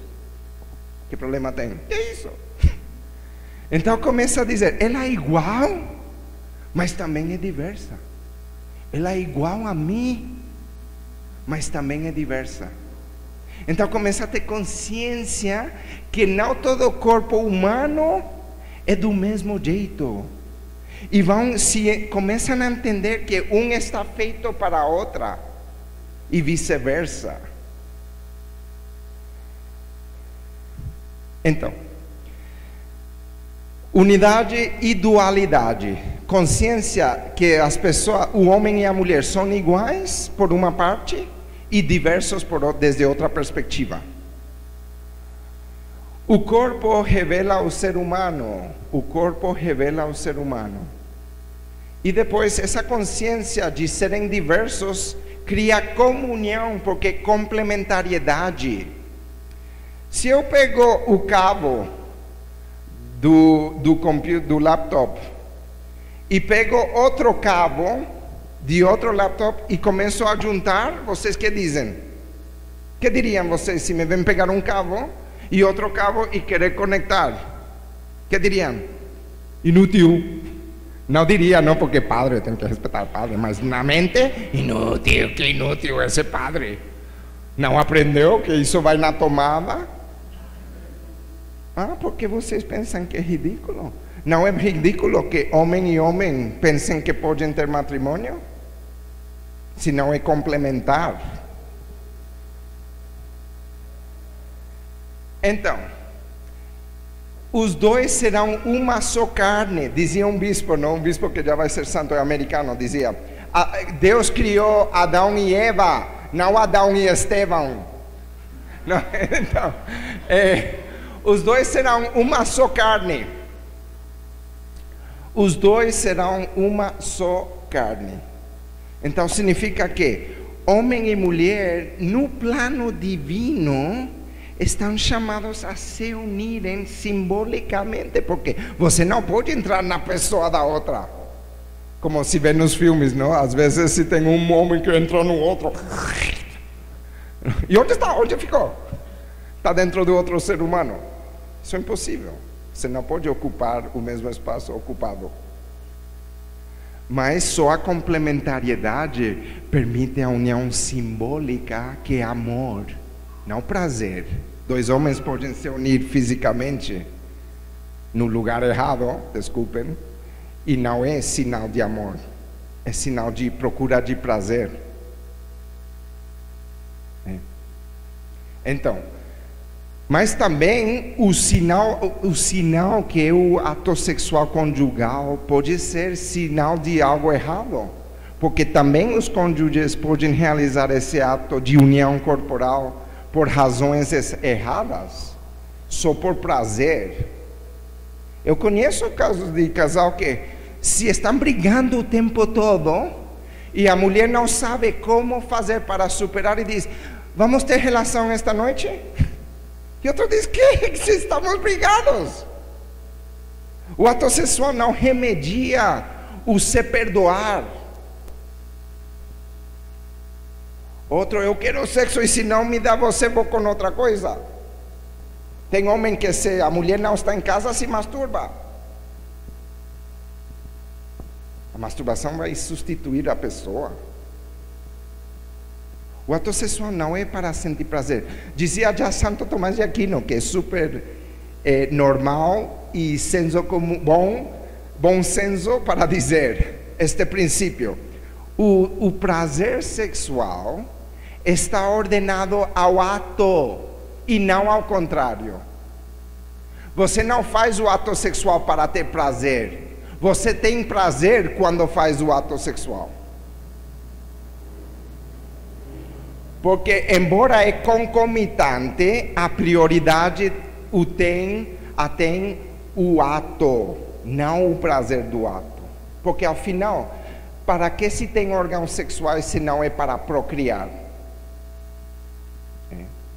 Que problema tem? O que é isso? Então começa a dizer: ela é igual, mas também é diversa. Ela é igual a mim, mas também é diversa. Então começa a ter consciência que não todo corpo humano é do mesmo jeito. E começam a entender que um está feito para a outra e vice-versa. Então, unidade e dualidade. Consciência que as pessoas, o homem e a mulher, são iguais por uma parte e diversos desde outra perspectiva. O corpo revela o ser humano. O corpo revela o ser humano. E depois essa consciência de serem diversos cria comunhão, porque complementariedade. Se eu pego o cabo do laptop e pego outro cabo de outro laptop e começo a juntar, vocês que dizem? Que diriam vocês se me vêm pegar um cabo e outro cabo e querer conectar? Que diriam? Inútil. Não diria, não, porque padre, eu tenho que respeitar o padre, mas na mente, inútil, que inútil esse padre. Não aprendeu que isso vai na tomada? Ah, porque vocês pensam que é ridículo? Não é ridículo que homem e homem pensem que podem ter matrimônio? Se não é complementar. Então, os dois serão uma só carne, dizia um bispo, não um bispo que já vai ser santo, é americano, dizia: Deus criou Adão e Eva, não Adão e Estevão. Não, então, os dois serão uma só carne. Os dois serão uma só carne. Então significa que homem e mulher, no plano divino, estão chamados a se unirem simbolicamente, porque você não pode entrar na pessoa da outra, como se vê nos filmes, não? Às vezes se tem um homem que entrou no outro, e onde está? Onde ficou? Está dentro do outro ser humano. Isso é impossível. Você não pode ocupar o mesmo espaço ocupado. Mas só a complementariedade permite a união simbólica, que é amor, não prazer. Dois homens podem se unir fisicamente no lugar errado, desculpem, e não é sinal de amor, é sinal de procura de prazer. Então, mas também o sinal que é o ato sexual conjugal pode ser sinal de algo errado, porque também os cônjuges podem realizar esse ato de união corporal por razões erradas, só por prazer. Eu conheço casos de casal que se estão brigando o tempo todo e a mulher não sabe como fazer para superar e diz: vamos ter relação esta noite? E outro diz: que se estamos brigados? O ato sexual não remedia o se perdoar. Outro: eu quero sexo e se não me dá você, vou com outra coisa. Tem homem que, se a mulher não está em casa, se masturba. A masturbação vai substituir a pessoa. O ato sexual não é para sentir prazer. Dizia já Santo Tomás de Aquino, que é super normal e senso comum, bom senso para dizer este princípio. O prazer sexual está ordenado ao ato e não ao contrário. Você não faz o ato sexual para ter prazer. Você tem prazer quando faz o ato sexual. Porque, embora é concomitante, a prioridade tem o ato, não o prazer do ato. Porque, afinal, para que se tem órgãos sexuais se não é para procriar?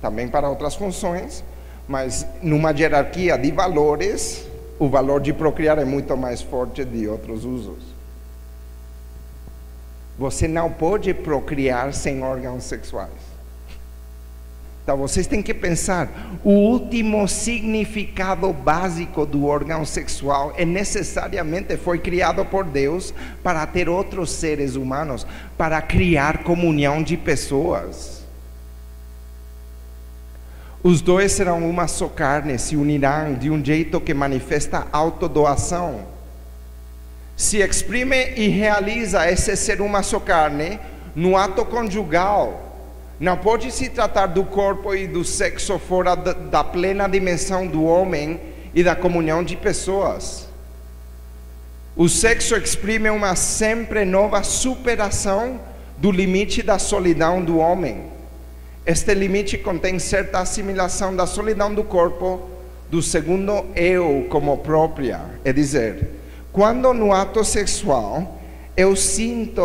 Também para outras funções, mas numa hierarquia de valores, o valor de procriar é muito mais forte de outros usos. Você não pode procriar sem órgãos sexuais. Então vocês têm que pensar, o último significado básico do órgão sexual necessariamente foi criado por Deus para ter outros seres humanos, para criar comunhão de pessoas. Os dois serão uma só carne, se unirão de um jeito que manifesta autodoação. Se exprime e realiza esse ser uma só carne no ato conjugal. Não pode se tratar do corpo e do sexo fora da plena dimensão do homem e da comunhão de pessoas. O sexo exprime uma sempre nova superação do limite da solidão do homem. Este limite contém certa assimilação da solidão do corpo, do segundo eu como própria. É dizer, quando no ato sexual eu sinto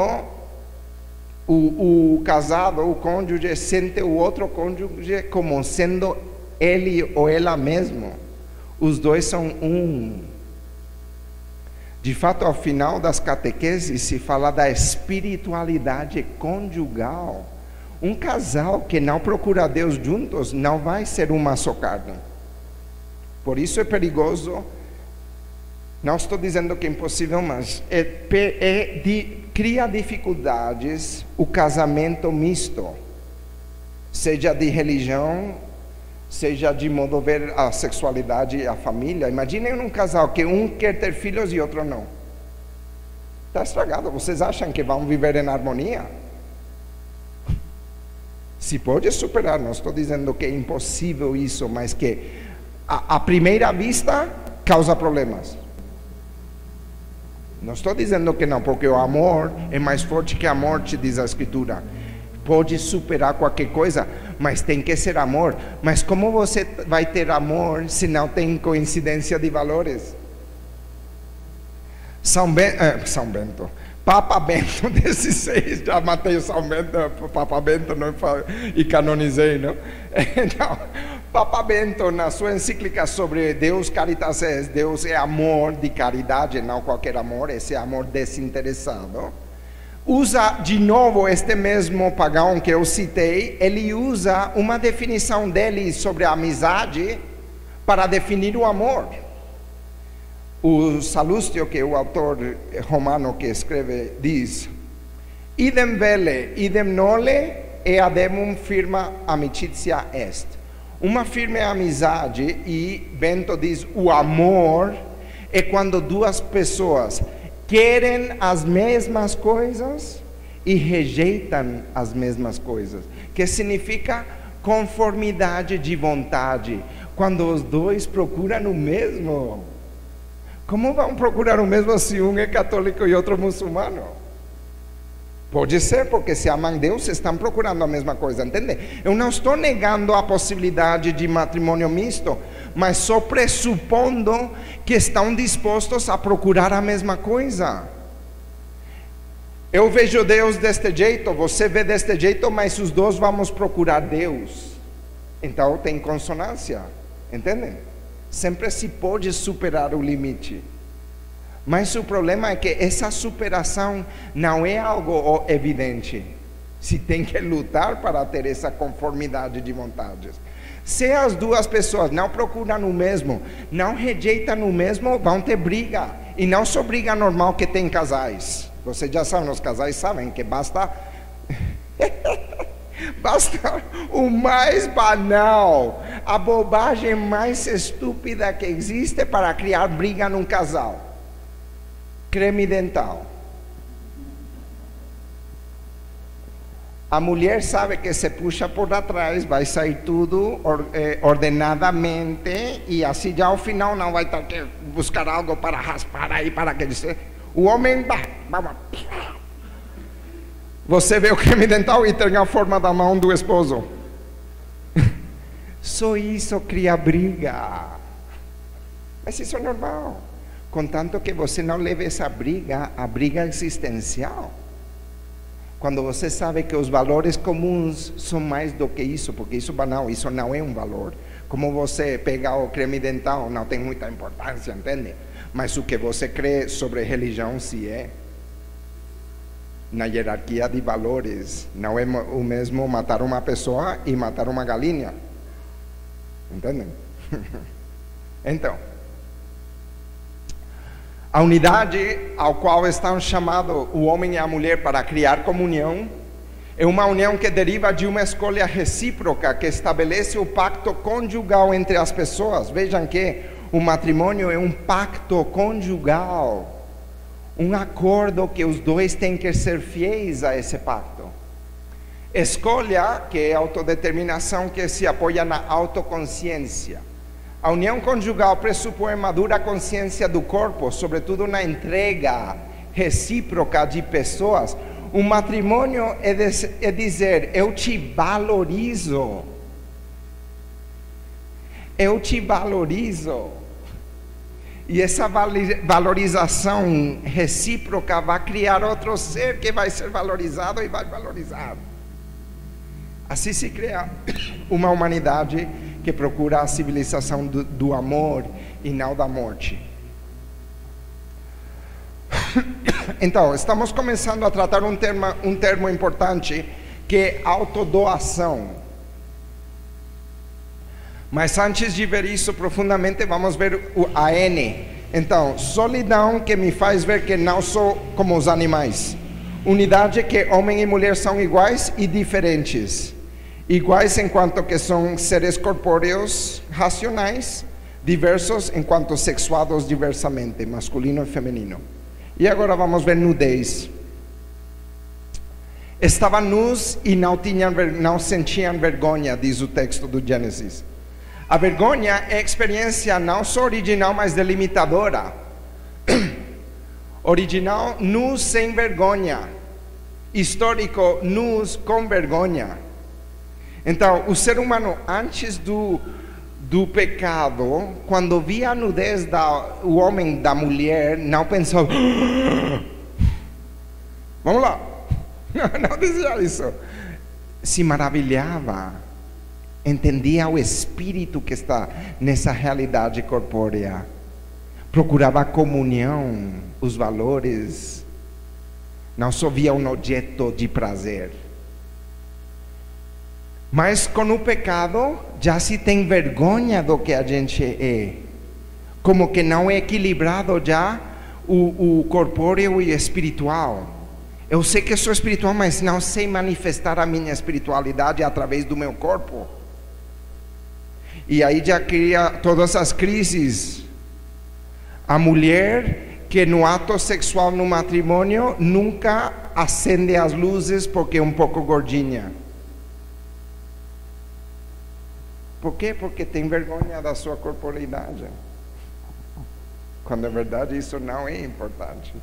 o casado, o cônjuge, sente o outro cônjuge como sendo ele ou ela mesmo. Os dois são um. De fato, ao final das catequeses se fala da espiritualidade conjugal. Um casal que não procura Deus juntos não vai ser uma só carne. Por isso é perigoso. Não estou dizendo que é impossível, mas cria dificuldades o casamento misto, seja de religião, seja de modo de ver a sexualidade e a família. Imaginem um casal que um quer ter filhos e outro não. Está estragado. Vocês acham que vão viver em harmonia? Se pode superar, não estou dizendo que é impossível isso, mas que à primeira vista causa problemas. Não estou dizendo que não, porque o amor é mais forte que a morte, diz a Escritura. Pode superar qualquer coisa, mas tem que ser amor. Mas como você vai ter amor se não tem coincidência de valores? Papa Bento XVI, já matei o São Bento, Papa Bento não, e canonizei, não? Então, Papa Bento, na sua encíclica sobre Deus Caritas Est, Deus é amor de caridade, não qualquer amor, esse amor desinteressado, usa de novo este mesmo pagão que eu citei, ele usa uma definição dele sobre a amizade para definir o amor. O Salustio, que é o autor romano que escreve, diz: idem vele, idem nole, eademum firma amicitia est. Uma firme amizade, e Bento diz, o amor é quando duas pessoas querem as mesmas coisas e rejeitam as mesmas coisas, que significa conformidade de vontade, quando os dois procuram o mesmo. Como vão procurar o mesmo se um é católico e outro muçulmano? Pode ser, porque se amam Deus, estão procurando a mesma coisa, entende? Eu não estou negando a possibilidade de matrimônio misto, mas só pressupondo que estão dispostos a procurar a mesma coisa. Eu vejo Deus deste jeito, você vê deste jeito, mas os dois vamos procurar Deus. Então tem consonância, entende? Sempre se pode superar o limite. Mas o problema é que essa superação não é algo evidente. Se tem que lutar para ter essa conformidade de vontades. Se as duas pessoas não procuram o mesmo, não rejeitam o mesmo, vão ter briga. E não só briga normal que tem casais. Vocês já sabem, os casais sabem que basta Basta o mais banal, a bobagem mais estúpida que existe para criar briga num casal: creme dental. A mulher sabe que se puxa por atrás, vai sair tudo ordenadamente, e assim já ao final não vai ter que buscar algo para raspar aí, para que dizer. O homem vamos. Você vê o creme dental e tem a forma da mão do esposo. Só isso cria briga. Mas isso é normal, contanto que você não leve essa briga a briga existencial. Quando você sabe que os valores comuns são mais do que isso, porque isso banal, isso não é um valor. Como você pegar o creme dental não tem muita importância, entende? Mas o que você crê sobre religião se é. Na hierarquia de valores, não é o mesmo matar uma pessoa e matar uma galinha. Entendem? Então, a unidade ao qual estão chamados o homem e a mulher para criar comunhão é uma união que deriva de uma escolha recíproca que estabelece o pacto conjugal entre as pessoas. Vejam que o matrimônio é um pacto conjugal, um acordo que os dois têm que ser fiéis a esse pacto. Escolha, que é autodeterminação que se apoia na autoconsciência. A união conjugal pressupõe madura consciência do corpo, sobretudo na entrega recíproca de pessoas. Um matrimônio é dizer: eu te valorizo. Eu te valorizo. E essa valorização recíproca vai criar outro ser que vai ser valorizado e vai valorizar. Assim se cria uma humanidade que procura a civilização do amor e não da morte. Então, estamos começando a tratar um termo importante, que é autodoação. Mas antes de ver isso profundamente, vamos ver a N. Então, solidão, que me faz ver que não sou como os animais. Unidade, que homem e mulher são iguais e diferentes. Iguais enquanto que são seres corpóreos racionais, diversos enquanto sexuados diversamente, masculino e feminino. E agora vamos ver nudez. Estavam nus e não sentiam vergonha, diz o texto do Gênesis. A vergonha é experiência não só original, mas delimitadora. Original, nus sem vergonha. Histórico, nus com vergonha. Então, o ser humano, antes do pecado, quando via a nudez do homem, da mulher, não pensou: vamos lá. Não dizia isso. Se maravilhava, entendia o espírito que está nessa realidade corpórea, procurava a comunhão, os valores, não só via um objeto de prazer. Mas com o pecado já se tem vergonha do que a gente é, como que não é equilibrado já o corpóreo e espiritual. Eu sei que sou espiritual, mas não sei manifestar a minha espiritualidade através do meu corpo. E aí já cria todas as crises. A mulher que no ato sexual no matrimônio nunca acende as luzes porque é um pouco gordinha. Por quê? Porque tem vergonha da sua corporeidade. Quando na verdade isso não é importante.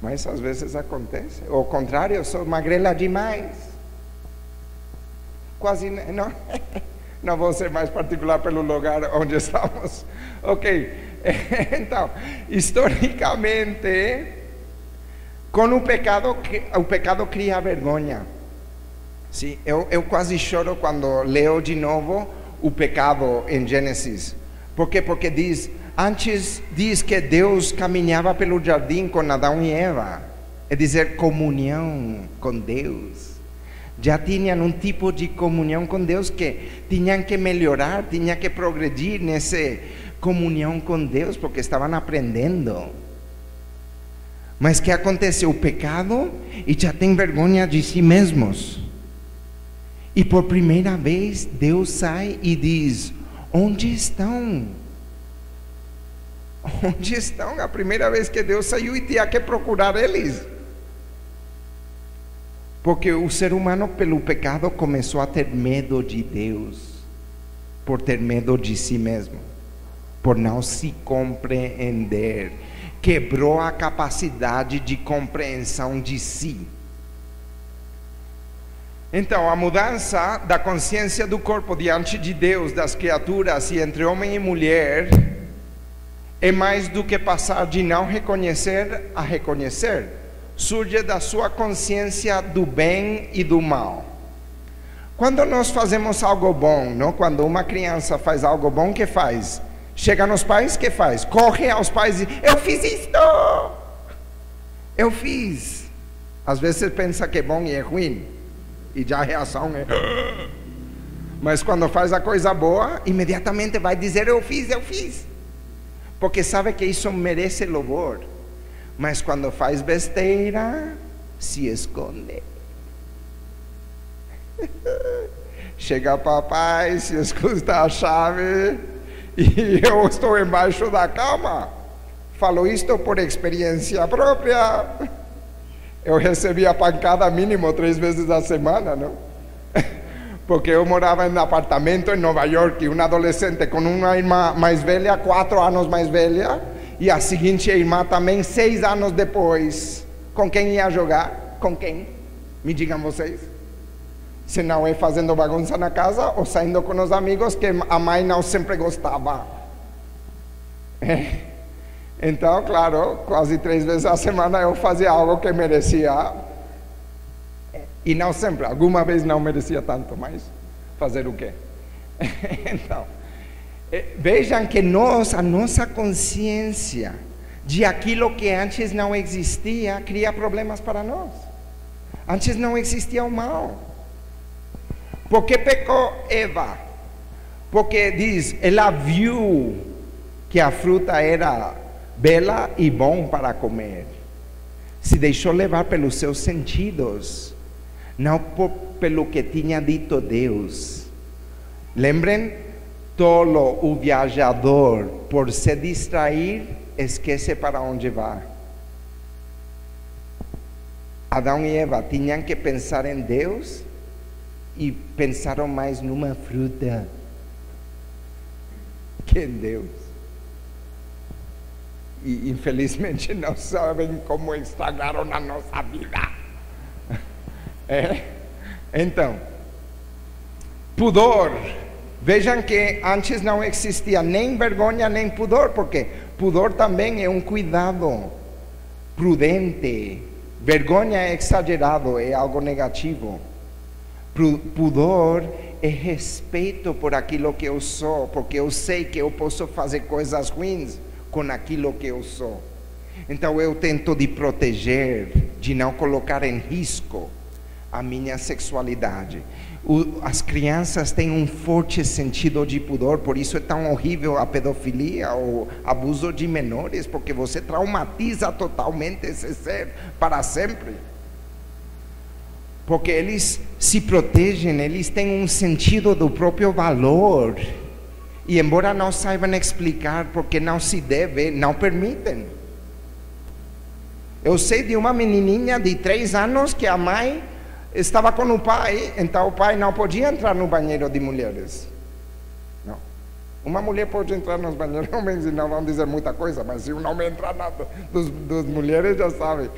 Mas às vezes acontece. Ou ao contrário, eu sou magrela demais. Quase não. Não vou ser mais particular pelo lugar onde estamos. Ok. Então, historicamente, com o pecado cria vergonha. Sim, eu quase choro quando leio de novo o pecado em Gênesis. Por quê? Porque antes diz que Deus caminhava pelo jardim com Adão e Eva. É dizer, comunhão com Deus. Já tinham um tipo de comunhão com Deus que tinham que melhorar, tinham que progredir nessa comunhão com Deus, porque estavam aprendendo. Mas que acontece? O pecado e já tem vergonha de si mesmos. E por primeira vez Deus sai e diz: onde estão? Onde estão? A primeira vez que Deus saiu e tinha que procurar eles. Porque o ser humano, pelo pecado, começou a ter medo de Deus, por ter medo de si mesmo, por não se compreender. Quebrou a capacidade de compreensão de si. Então, a mudança da consciência do corpo diante de Deus, das criaturas e entre homem e mulher, é mais do que passar de não reconhecer a reconhecer. Surge da sua consciência do bem e do mal. Quando nós fazemos algo bom, não? Quando uma criança faz algo bom, o que faz? Chega nos pais, o que faz? Corre aos pais e: eu fiz isto! Eu fiz. Às vezes você pensa que é bom e é ruim, e já a reação é... Mas quando faz a coisa boa, imediatamente vai dizer: eu fiz. Porque sabe que isso merece louvor. Mas quando faz besteira, se esconde. Chega papai, se escuta a chave, e eu estou embaixo da cama. Falo isto por experiência própria. Eu recebia pancada mínimo 3 vezes a semana, não? Porque eu morava em um apartamento em Nova York, um adolescente com uma irmã mais velha, 4 anos mais velha, e a seguinte irmã também 6 anos depois. Com quem ia jogar? Com quem? Me digam vocês. Se não é fazendo bagunça na casa ou saindo com os amigos que a mãe não sempre gostava. Então, claro, quase 3 vezes a semana eu fazia algo que merecia. E não sempre, alguma vez não merecia tanto, mas fazer o quê? Então, vejam que a nossa consciência de aquilo que antes não existia, cria problemas para nós. Antes não existia o mal. Por que pecou Eva? Porque diz, ela viu que a fruta era bela e bom para comer. Se deixou levar pelos seus sentidos, não pelo que tinha dito Deus. Lembrem, tolo o viajador, por se distrair, esquece para onde vai. Adão e Eva tinham que pensar em Deus e pensaram mais numa fruta que em Deus. E infelizmente não sabem como estragaram a nossa vida. Então, pudor. Vejam que antes não existia nem vergonha nem pudor, porque pudor também é um cuidado prudente. Vergonha é exagerado, é algo negativo. Pudor é respeito por aquilo que eu sou, porque eu sei que eu posso fazer coisas ruins com aquilo que eu sou. Então eu tento de proteger, de não colocar em risco a minha sexualidade. As crianças têm um forte sentido de pudor, por isso é tão horrível a pedofilia ou abuso de menores, porque você traumatiza totalmente esse ser para sempre. Porque eles se protegem, eles têm um sentido do próprio valor, e embora não saibam explicar porque não se deve, não permitem. Eu sei de uma menininha de 3 anos que a mãe estava com o pai, então o pai não podia entrar no banheiro de mulheres. Não. Uma mulher pode entrar nos banheiros homens e não vão dizer muita coisa, mas se um homem entrar dos mulheres, já sabe.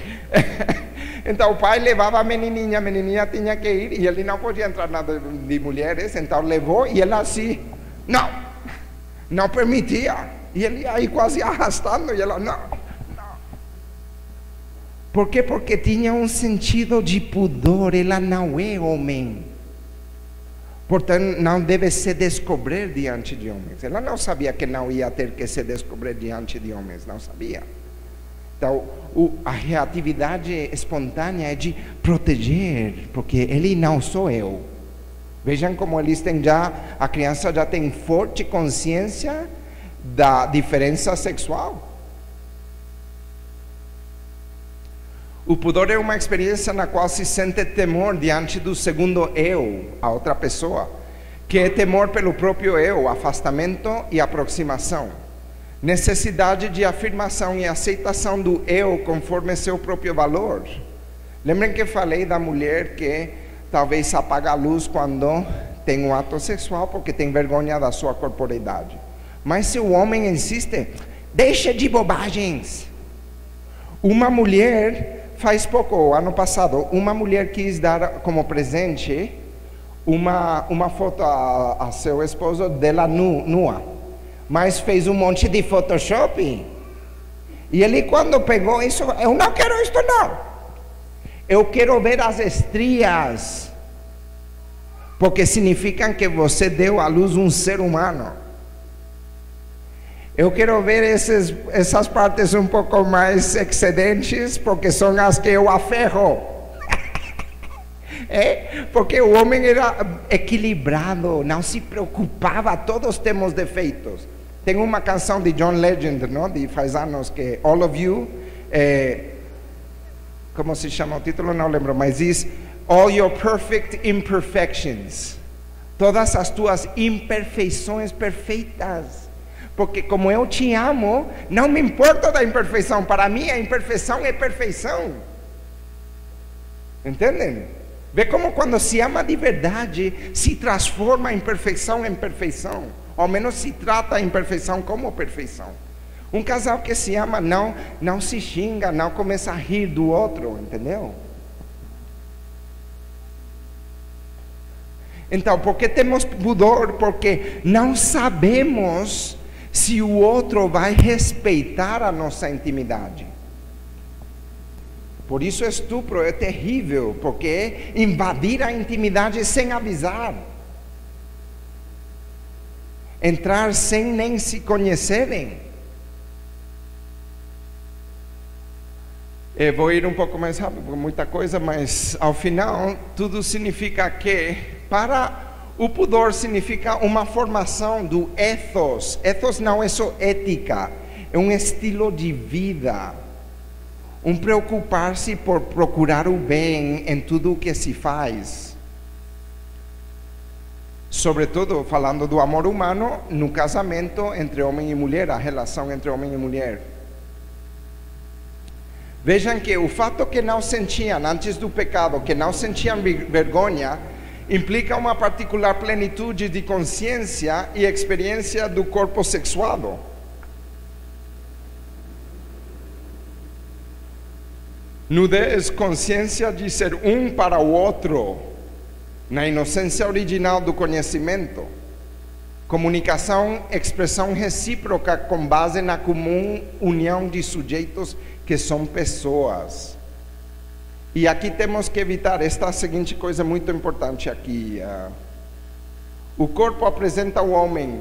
Então o pai levava a menininha tinha que ir, e ele não podia entrar nada de mulheres, então levou, e ela assim, não permitia, e ele aí quase arrastando, e ela, não. Por quê? Porque tinha um sentido de pudor, ela não é homem, portanto não deve se descobrir diante de homens. Ela não sabia que não ia ter que se descobrir diante de homens, não sabia. Então a reatividade espontânea é de proteger, porque ele não sou eu. Vejam como eles têm a criança já tem forte consciência da diferença sexual. O pudor é uma experiência na qual se sente temor diante do segundo eu, a outra pessoa, que é temor pelo próprio eu, afastamento e aproximação. Necessidade de afirmação e aceitação do eu conforme seu próprio valor. Lembrem que falei da mulher que talvez apaga a luz quando tem um ato sexual porque tem vergonha da sua corporeidade. Mas se o homem insiste, deixa de bobagens. Uma mulher, faz pouco, ano passado, uma mulher quis dar como presente uma foto a seu esposo dela nua, mas fez um monte de Photoshop. E ele, quando pegou isso, eu não quero isto não, eu quero ver as estrias, porque significam que você deu à luz um ser humano. Eu quero ver essas partes um pouco mais excedentes, porque são as que eu aferro. Porque o homem era equilibrado, não se preocupava, todos temos defeitos. Tem uma canção de John Legend, não? De faz anos, que All of You, como se chama o título, não lembro, mas diz All Your Perfect Imperfections, todas as tuas imperfeições perfeitas, porque como eu te amo, não me importa da imperfeição, para mim a imperfeição é perfeição. Entendem? Vê como quando se ama de verdade, se transforma a imperfeição em perfeição, ou ao menos se trata a imperfeição como perfeição. Um casal que se ama não se xinga, não começa a rir do outro, entendeu? Então, por que temos pudor? Porque não sabemos se o outro vai respeitar a nossa intimidade. Por isso estupro é terrível, porque é invadir a intimidade sem avisar. Entrar sem nem se conhecerem. Eu vou ir um pouco mais rápido, por muita coisa, mas ao final tudo significa que, para o pudor significa uma formação do ethos. Ethos não é só ética, é um estilo de vida. Um preocupar-se por procurar o bem em tudo o que se faz. Sobretudo, falando do amor humano, no casamento entre homem e mulher, a relação entre homem e mulher. Vejam que o fato que não sentiam antes do pecado, que não sentiam vergonha, implica uma particular plenitude de consciência e experiência do corpo sexuado. Nudez, consciência de ser um para o outro, na inocência original do conhecimento. Comunicação, expressão recíproca com base na comum união de sujeitos que são pessoas. E aqui temos que evitar esta seguinte coisa muito importante aqui. O corpo apresenta o homem,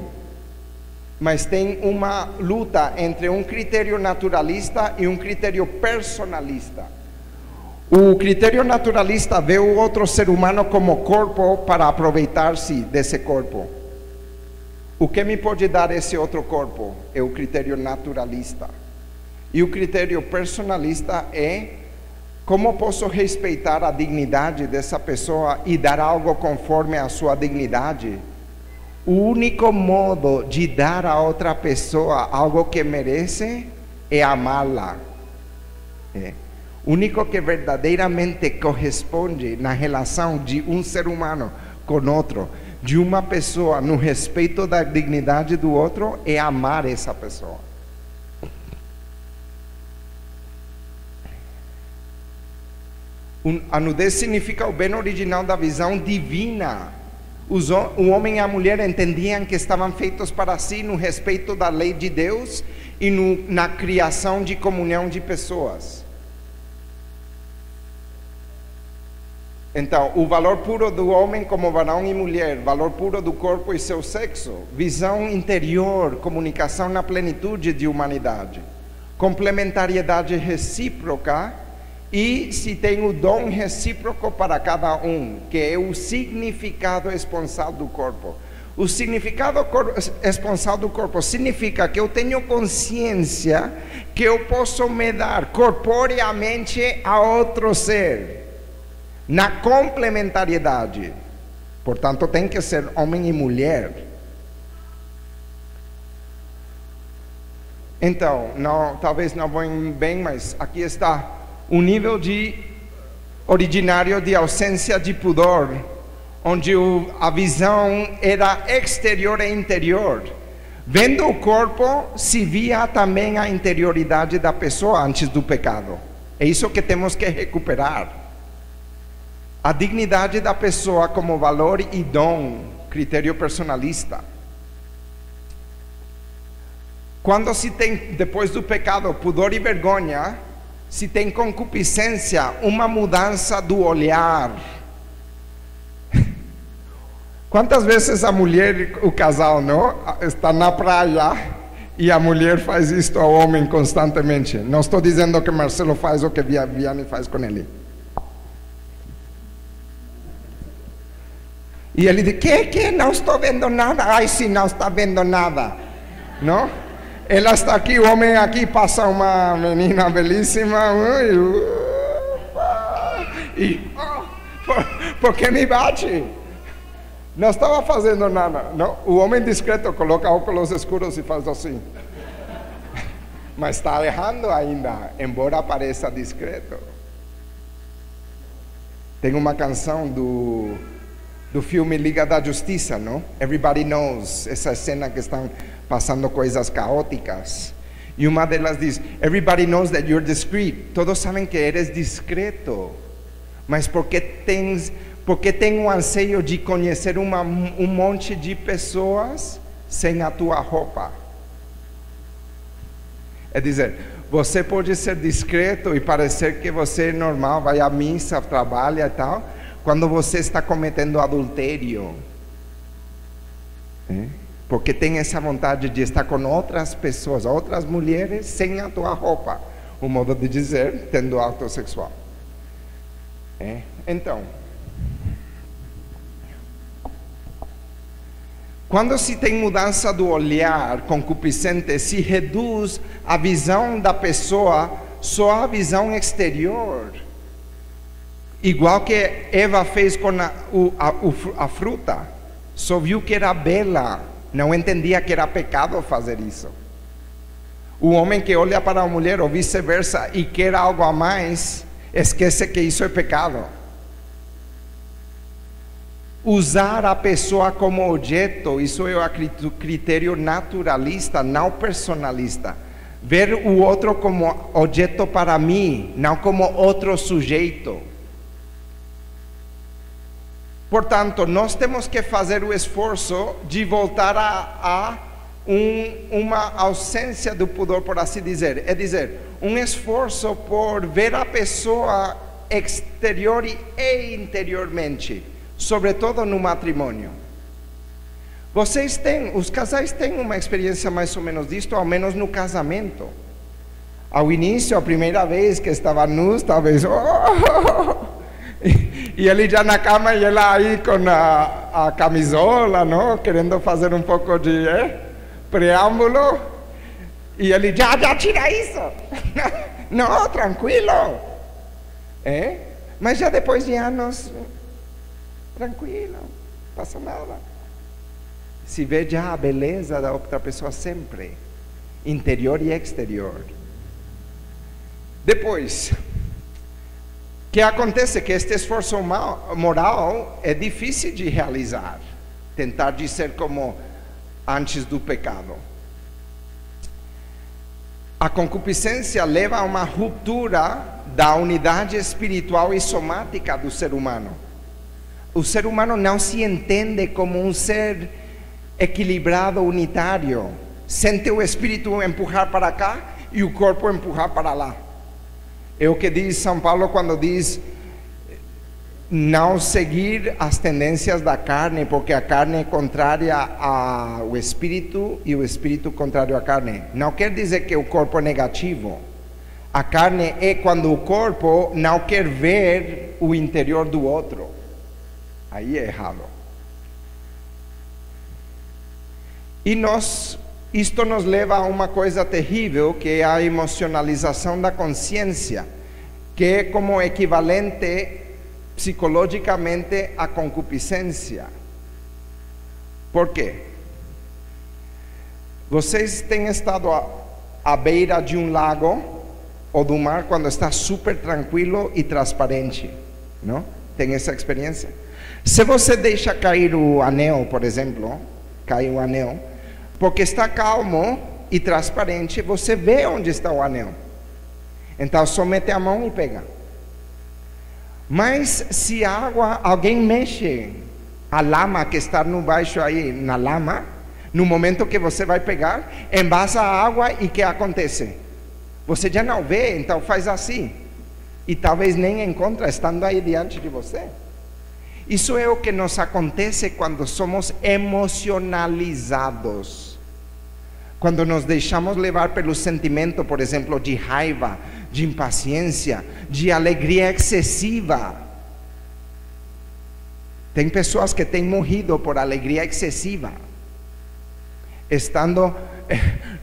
mas tem uma luta entre um critério naturalista e um critério personalista. O critério naturalista vê o outro ser humano como corpo para aproveitar-se desse corpo. O que me pode dar esse outro corpo? É o critério naturalista. E o critério personalista é como posso respeitar a dignidade dessa pessoa e dar algo conforme a sua dignidade. O único modo de dar a outra pessoa algo que merece é amá-la. O único que verdadeiramente corresponde na relação de um ser humano com outro, de uma pessoa no respeito da dignidade do outro, é amar essa pessoa. A nudez significa o bem original da visão divina. O homem e a mulher entendiam que estavam feitos para si no respeito da lei de Deus e na criação de comunhão de pessoas. Então, o valor puro do homem como varão e mulher, valor puro do corpo e seu sexo, visão interior, comunicação na plenitude de humanidade, complementariedade recíproca e se tem o dom recíproco para cada um, que é o significado esponsal do corpo. O significado esponsal do corpo significa que eu tenho consciência que eu posso me dar corporeamente a outro ser, na complementariedade. Portanto, tem que ser homem e mulher. Então, talvez não vou bem, mas aqui está o nível originário de ausência de pudor, onde a visão era exterior e interior. Vendo o corpo, se via também a interioridade da pessoa antes do pecado. É isso que temos que recuperar. A dignidade da pessoa como valor e dom, critério personalista. Quando se tem, depois do pecado, pudor e vergonha, se tem concupiscência, uma mudança do olhar. Quantas vezes a mulher, o casal, não, está na praia e a mulher faz isto ao homem constantemente? Não estou dizendo que Marcelo faz o que Vianney faz com ele. E ele diz, que? Não estou vendo nada. Ai, sim, não está vendo nada. Não? Ela está aqui, o homem aqui, passa uma menina belíssima. Por que me bate? Não estava fazendo nada. Não? O homem discreto coloca óculos escuros e faz assim. Mas está errando ainda, embora pareça discreto. Tem uma canção do filme Liga da Justiça, não? Everybody Knows, essa cena que estão passando coisas caóticas. E uma delas diz, everybody knows that you're discreet. Todos sabem que eres discreto. Mas porque tem um anseio de conhecer um monte de pessoas sem a tua roupa. É dizer, você pode ser discreto e parecer que você é normal, vai à missa, trabalha e tal, quando você está cometendo adultério. Porque tem essa vontade de estar com outras pessoas, outras mulheres, sem a tua roupa. Um modo de dizer, tendo ato sexual. Então, quando se tem mudança do olhar concupiscente, se reduz a visão da pessoa só a visão exterior. Igual que Eva fez com a fruta. Só viu que era bela, não entendia que era pecado fazer isso. O homem que olha para a mulher ou vice-versa e quer algo a mais, esquece que isso é pecado. Usar a pessoa como objeto, isso é o critério naturalista, não personalista. Ver o outro como objeto para mim, não como outro sujeito. Portanto, nós temos que fazer o esforço de voltar a uma ausência do pudor, por assim dizer. É dizer, um esforço por ver a pessoa exterior e interiormente, sobretudo no matrimônio. Os casais têm uma experiência mais ou menos disto, ao menos no casamento. Ao início, a primeira vez que estava nus, talvez... E ele já na cama e ela aí com a camisola, não? Querendo fazer um pouco de preâmbulo. E ele já tira isso. Não, tranquilo. Mas já depois de anos, tranquilo, não passa nada. Se vê já a beleza da outra pessoa sempre, interior e exterior. Depois... O que acontece é que este esforço moral é difícil de realizar, tentar de ser como antes do pecado. A concupiscência leva a uma ruptura da unidade espiritual e somática do ser humano. O ser humano não se entende como um ser equilibrado, unitário. Sente o espírito empurrar para cá e o corpo empurrar para lá. É o que diz São Paulo quando diz não seguir as tendências da carne, porque a carne é contrária ao espírito e o espírito contrário à carne. Não quer dizer que o corpo é negativo. A carne é quando o corpo não quer ver o interior do outro. Aí é errado. E isto nos leva a uma coisa terrível, que é a emocionalização da consciência, que é como equivalente psicologicamente à concupiscência. Por quê? Vocês têm estado à beira de um lago ou do mar quando está super tranquilo e transparente, não? Tem essa experiência? Se você deixa cair o anel, por exemplo, cai o anel, porque está calmo e transparente, você vê onde está o anel. Então só mete a mão e pega. Mas se alguém mexe a lama que está no baixo aí, na lama, no momento que você vai pegar, envasa a água e o que acontece? Você já não vê, então faz assim. E talvez nem encontra estando aí diante de você. Isso é o que nos acontece quando somos emocionalizados. Quando nos deixamos levar pelo sentimento, por exemplo, de raiva, de impaciência, de alegria excessiva. Tem pessoas que têm morrido por alegria excessiva, estando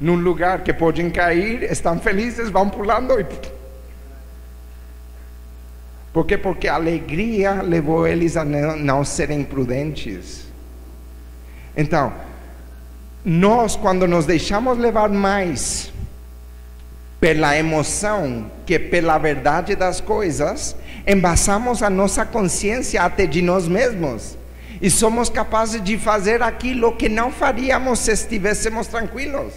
num lugar que podem cair, estão felizes, vão pulando e... Por quê? Porque a alegria levou eles a não serem prudentes. Então, nós, quando nos deixamos levar mais pela emoção que pela verdade das coisas, embasamos a nossa consciência até de nós mesmos. E somos capazes de fazer aquilo que não faríamos se estivéssemos tranquilos.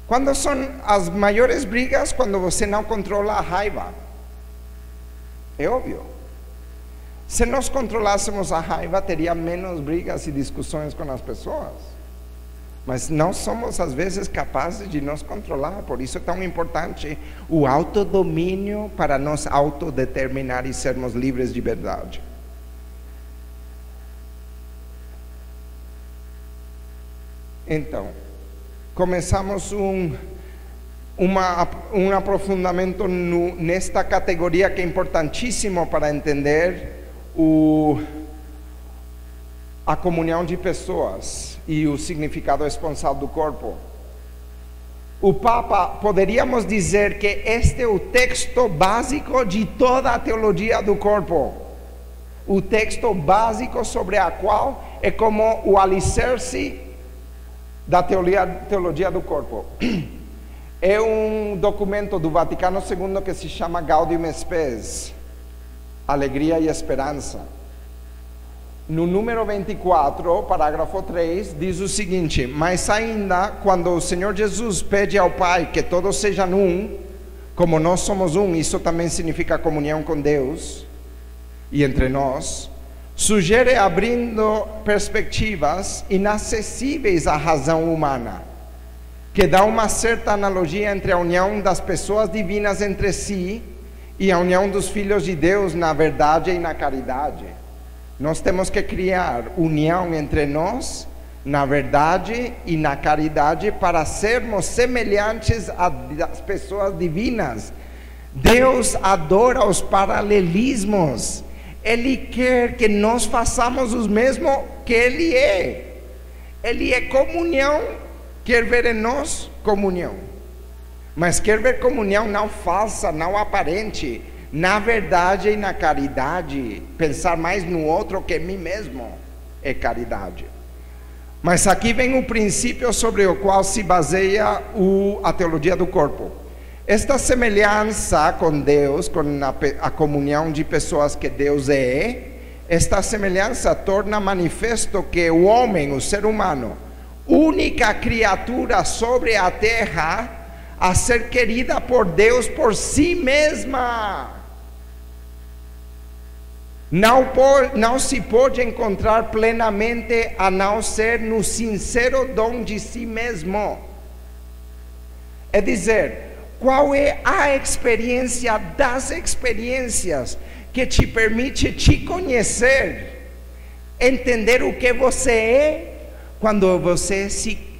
Quando são as maiores brigas? Quando você não controla a raiva. É óbvio. Se nós controlássemos a raiva, teria menos brigas e discussões com as pessoas. Mas não somos às vezes capazes de nos controlar. Por isso é tão importante o autodomínio para nos autodeterminar e sermos livres de verdade. Então, começamos um aprofundamento nesta categoria que é importantíssimo para entender a comunhão de pessoas e o significado esponsal do corpo. O Papa, poderíamos dizer que este é o texto básico de toda a teologia do corpo. O texto básico sobre a qual é como o alicerce da teologia do corpo. É um documento do Vaticano II que se chama Gaudium Spes, Alegria e Esperança. No número 24, parágrafo 3, diz o seguinte: mas ainda, quando o Senhor Jesus pede ao Pai que todos sejam um, como nós somos um, isso também significa comunhão com Deus e entre nós, sugere abrindo perspectivas inacessíveis à razão humana, que dá uma certa analogia entre a união das pessoas divinas entre si e a união dos filhos de Deus na verdade e na caridade. Nós temos que criar união entre nós na verdade e na caridade para sermos semelhantes às pessoas divinas. Deus adora os paralelismos. Ele quer que nós façamos o mesmo que Ele é. Ele é comunhão, quer ver em nós comunhão. Mas quer ver comunhão não falsa, não aparente, na verdade e na caridade. Pensar mais no outro que em mim mesmo é caridade. Mas aqui vem o princípio sobre o qual se baseia a teologia do corpo. Esta semelhança com Deus, com a comunhão de pessoas que Deus é, esta semelhança torna manifesto que o homem, o ser humano, única criatura sobre a terra a ser querida por Deus por si mesma, não se pode encontrar plenamente a não ser no sincero dom de si mesmo. É dizer, qual é a experiência das experiências que te permite te conhecer, entender o que você é, quando você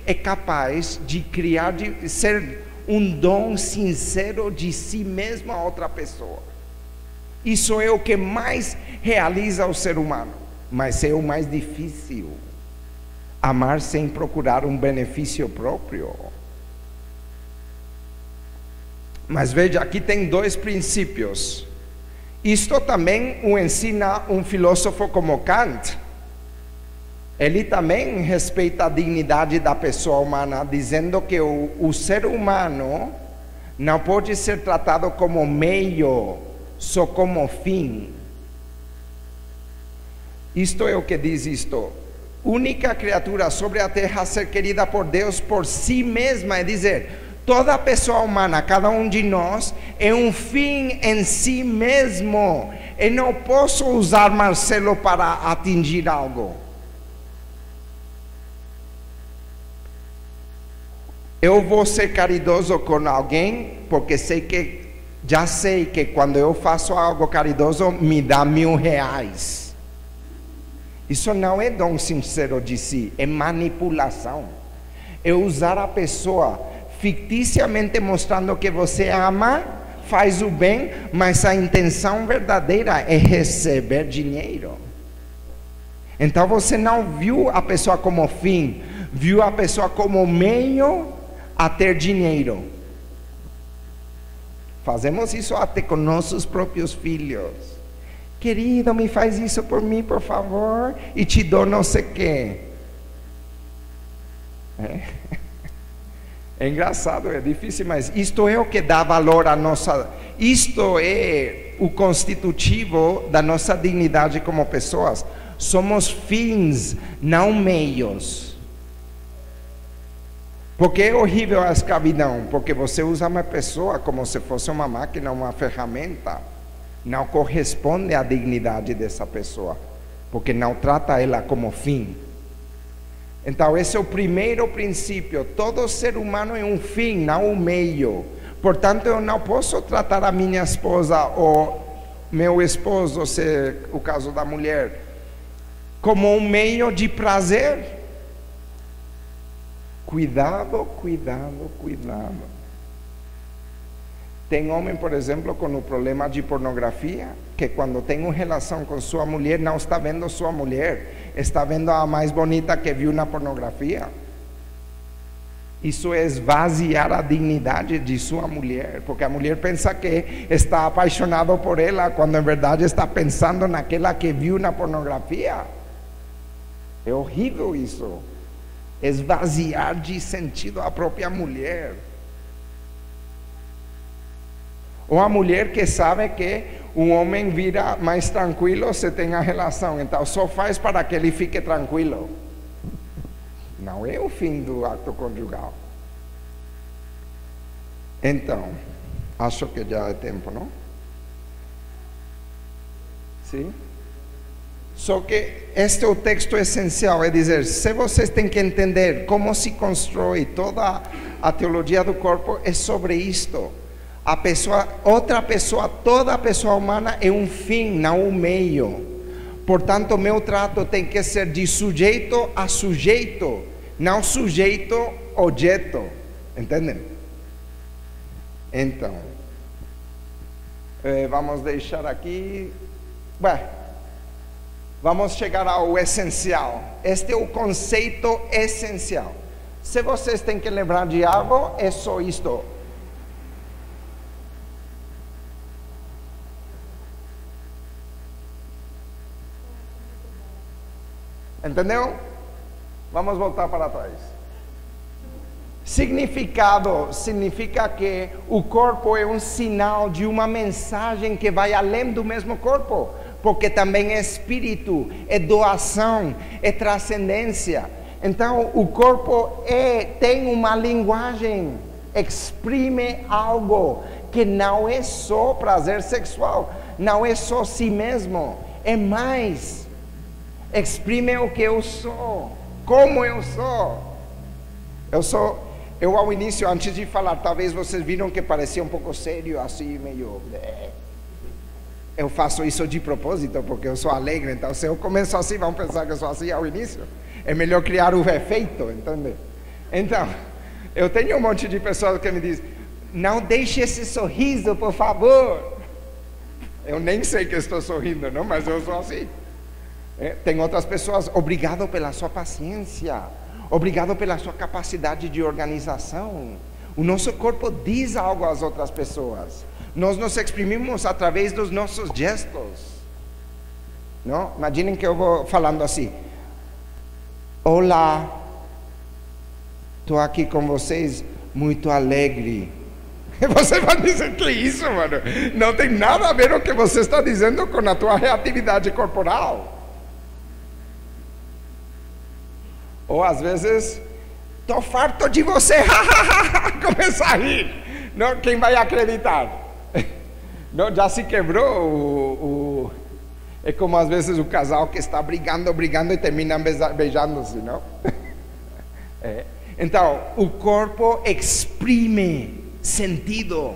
é capaz de criar, de ser um dom sincero de si mesmo a outra pessoa. Isso é o que mais realiza o ser humano, mas é o mais difícil. amar sem procurar um benefício próprio. Mas veja, aqui tem dois princípios. Isto também o ensina um filósofo como Kant. Ele também respeita a dignidade da pessoa humana, dizendo que o ser humano não pode ser tratado como meio, só como fim. Isto é o que diz isto. Única criatura sobre a terra a ser querida por Deus por si mesma, é dizer, toda pessoa humana, cada um de nós, é um fim em si mesmo. Eu não posso usar Marcelo para atingir algo. Eu vou ser caridoso com alguém porque já sei que quando eu faço algo caridoso me dá R$1.000. Isso não é dom sincero de si, é manipulação. É usar a pessoa ficticiamente mostrando que você ama, faz o bem, mas a intenção verdadeira é receber dinheiro. Então você não viu a pessoa como fim, viu a pessoa como meio a ter dinheiro. Fazemos isso até com nossos próprios filhos. Querido, me faz isso por mim, por favor, e te dou não sei o quê. É engraçado, é difícil, mas isto é o que dá valor à nossa... Isto é o constitutivo da nossa dignidade como pessoas. Somos fins, não meios. Por que é horrível a escravidão? Porque você usa uma pessoa como se fosse uma máquina, uma ferramenta. Não corresponde à dignidade dessa pessoa, porque não trata ela como fim. Então esse é o primeiro princípio. Todo ser humano é um fim, não um meio. Portanto, eu não posso tratar a minha esposa ou meu esposo, se é o caso da mulher, como um meio de prazer. Cuidado, cuidado, cuidado. Tem homem, por exemplo, com o problema de pornografia, que quando tem uma relação com sua mulher, não está vendo sua mulher, está vendo a mais bonita que viu na pornografia. Isso é esvaziar a dignidade de sua mulher, porque a mulher pensa que está apaixonado por ela, quando em verdade está pensando naquela que viu na pornografia. É horrível isso. Esvaziar de sentido a própria mulher. Ou a mulher que sabe que um homem vira mais tranquilo se tem a relação, então só faz para que ele fique tranquilo. Não é o fim do ato conjugal. Então, acho que já é tempo, não? Sim? Só que este é o texto essencial, é dizer, se vocês têm que entender como se constrói toda a teologia do corpo, é sobre isto. A pessoa, outra pessoa, toda pessoa humana é um fim, não um meio. Portanto, meu trato tem que ser de sujeito a sujeito, não sujeito objeto. Entendem? Então, vamos deixar aqui. Vamos chegar ao essencial. Este é o conceito essencial. Se vocês têm que lembrar de algo, é só isto. Entendeu? Vamos voltar para trás. Significado significa que o corpo é um sinal de uma mensagem que vai além do mesmo corpo, porque também é espírito, é doação, é transcendência. Então o corpo tem uma linguagem, exprime algo que não é só prazer sexual, não é só si mesmo, é mais. Exprime o que eu sou, como eu sou. Eu ao início, antes de falar, talvez vocês viram que parecia um pouco sério, assim, meio... Eu faço isso de propósito, porque eu sou alegre, então se eu começo assim, vão pensar que eu sou assim ao início. É melhor criar o efeito, entende? Então, eu tenho um monte de pessoas que me dizem, não deixe esse sorriso, por favor. Eu nem sei que estou sorrindo, não, mas eu sou assim. Tem outras pessoas, obrigado pela sua paciência, obrigado pela sua capacidade de organização. O nosso corpo diz algo às outras pessoas. Nós nos exprimimos através dos nossos gestos. Não? Imaginem que eu vou falando assim: olá, estou aqui com vocês, muito alegre. Você vai dizer, que isso, mano? Não tem nada a ver o que você está dizendo com a tua reatividade corporal. Ou às vezes, estou farto de você, começa a rir. Não, quem vai acreditar? Não, já se quebrou É como às vezes o casal que está brigando e termina beijando-se, não? Então, o corpo exprime sentido,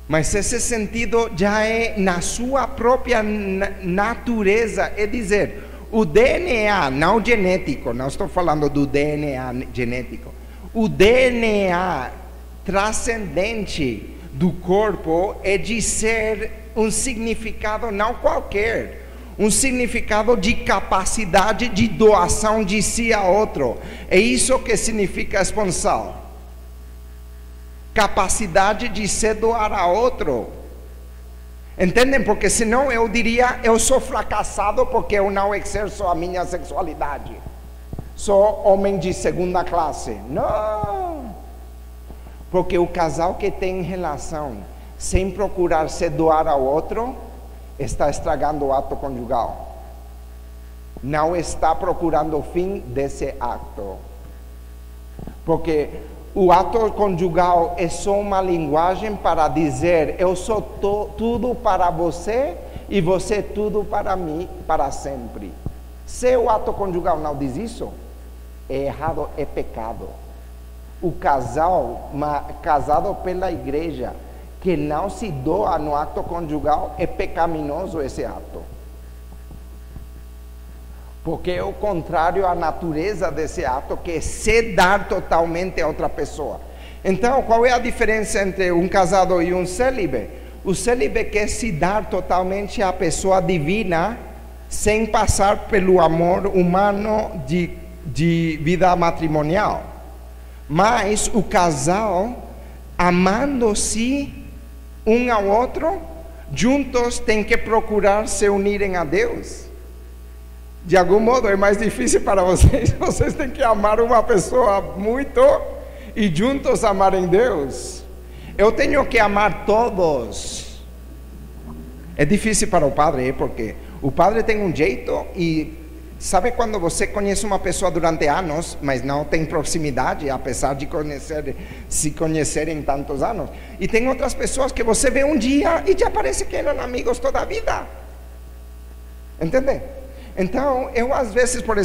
mas esse sentido já é na sua própria natureza, é dizer, o DNA, não genético, não estou falando do DNA genético, o DNA transcendente do corpo é de ser um significado não qualquer, um significado de capacidade de doação de si a outro. É isso que significa esponsal. Capacidade de se doar a outro. Entendem? Porque senão eu diria, eu sou fracassado porque eu não exerço a minha sexualidade. Sou homem de segunda classe. Não! Porque o casal que tem relação sem procurar se doar ao outro está estragando o ato conjugal. Não está procurando o fim desse ato. Porque o ato conjugal é só uma linguagem para dizer: eu sou tudo para você e você tudo para mim, para sempre. Se o ato conjugal não diz isso, é errado, é pecado. O casal casado pela igreja que não se doa no ato conjugal, é pecaminoso esse ato. Porque é o contrário à natureza desse ato, que é se dar totalmente a outra pessoa. Então, qual é a diferença entre um casado e um célibe? O célibe quer se dar totalmente à pessoa divina, sem passar pelo amor humano de vida matrimonial. Mas o casal, amando-se um ao outro, juntos têm que procurar se unirem a Deus. De algum modo é mais difícil para vocês. Vocês têm que amar uma pessoa muito e juntos amarem Deus. Eu tenho que amar todos. É difícil para o padre, porque o padre tem um jeito e sabe quando você conhece uma pessoa durante anos, mas não tem proximidade, apesar de se conhecerem tantos anos. E tem outras pessoas que você vê um dia e já parece que eram amigos toda a vida. Entende? Então, eu às vezes, por exemplo,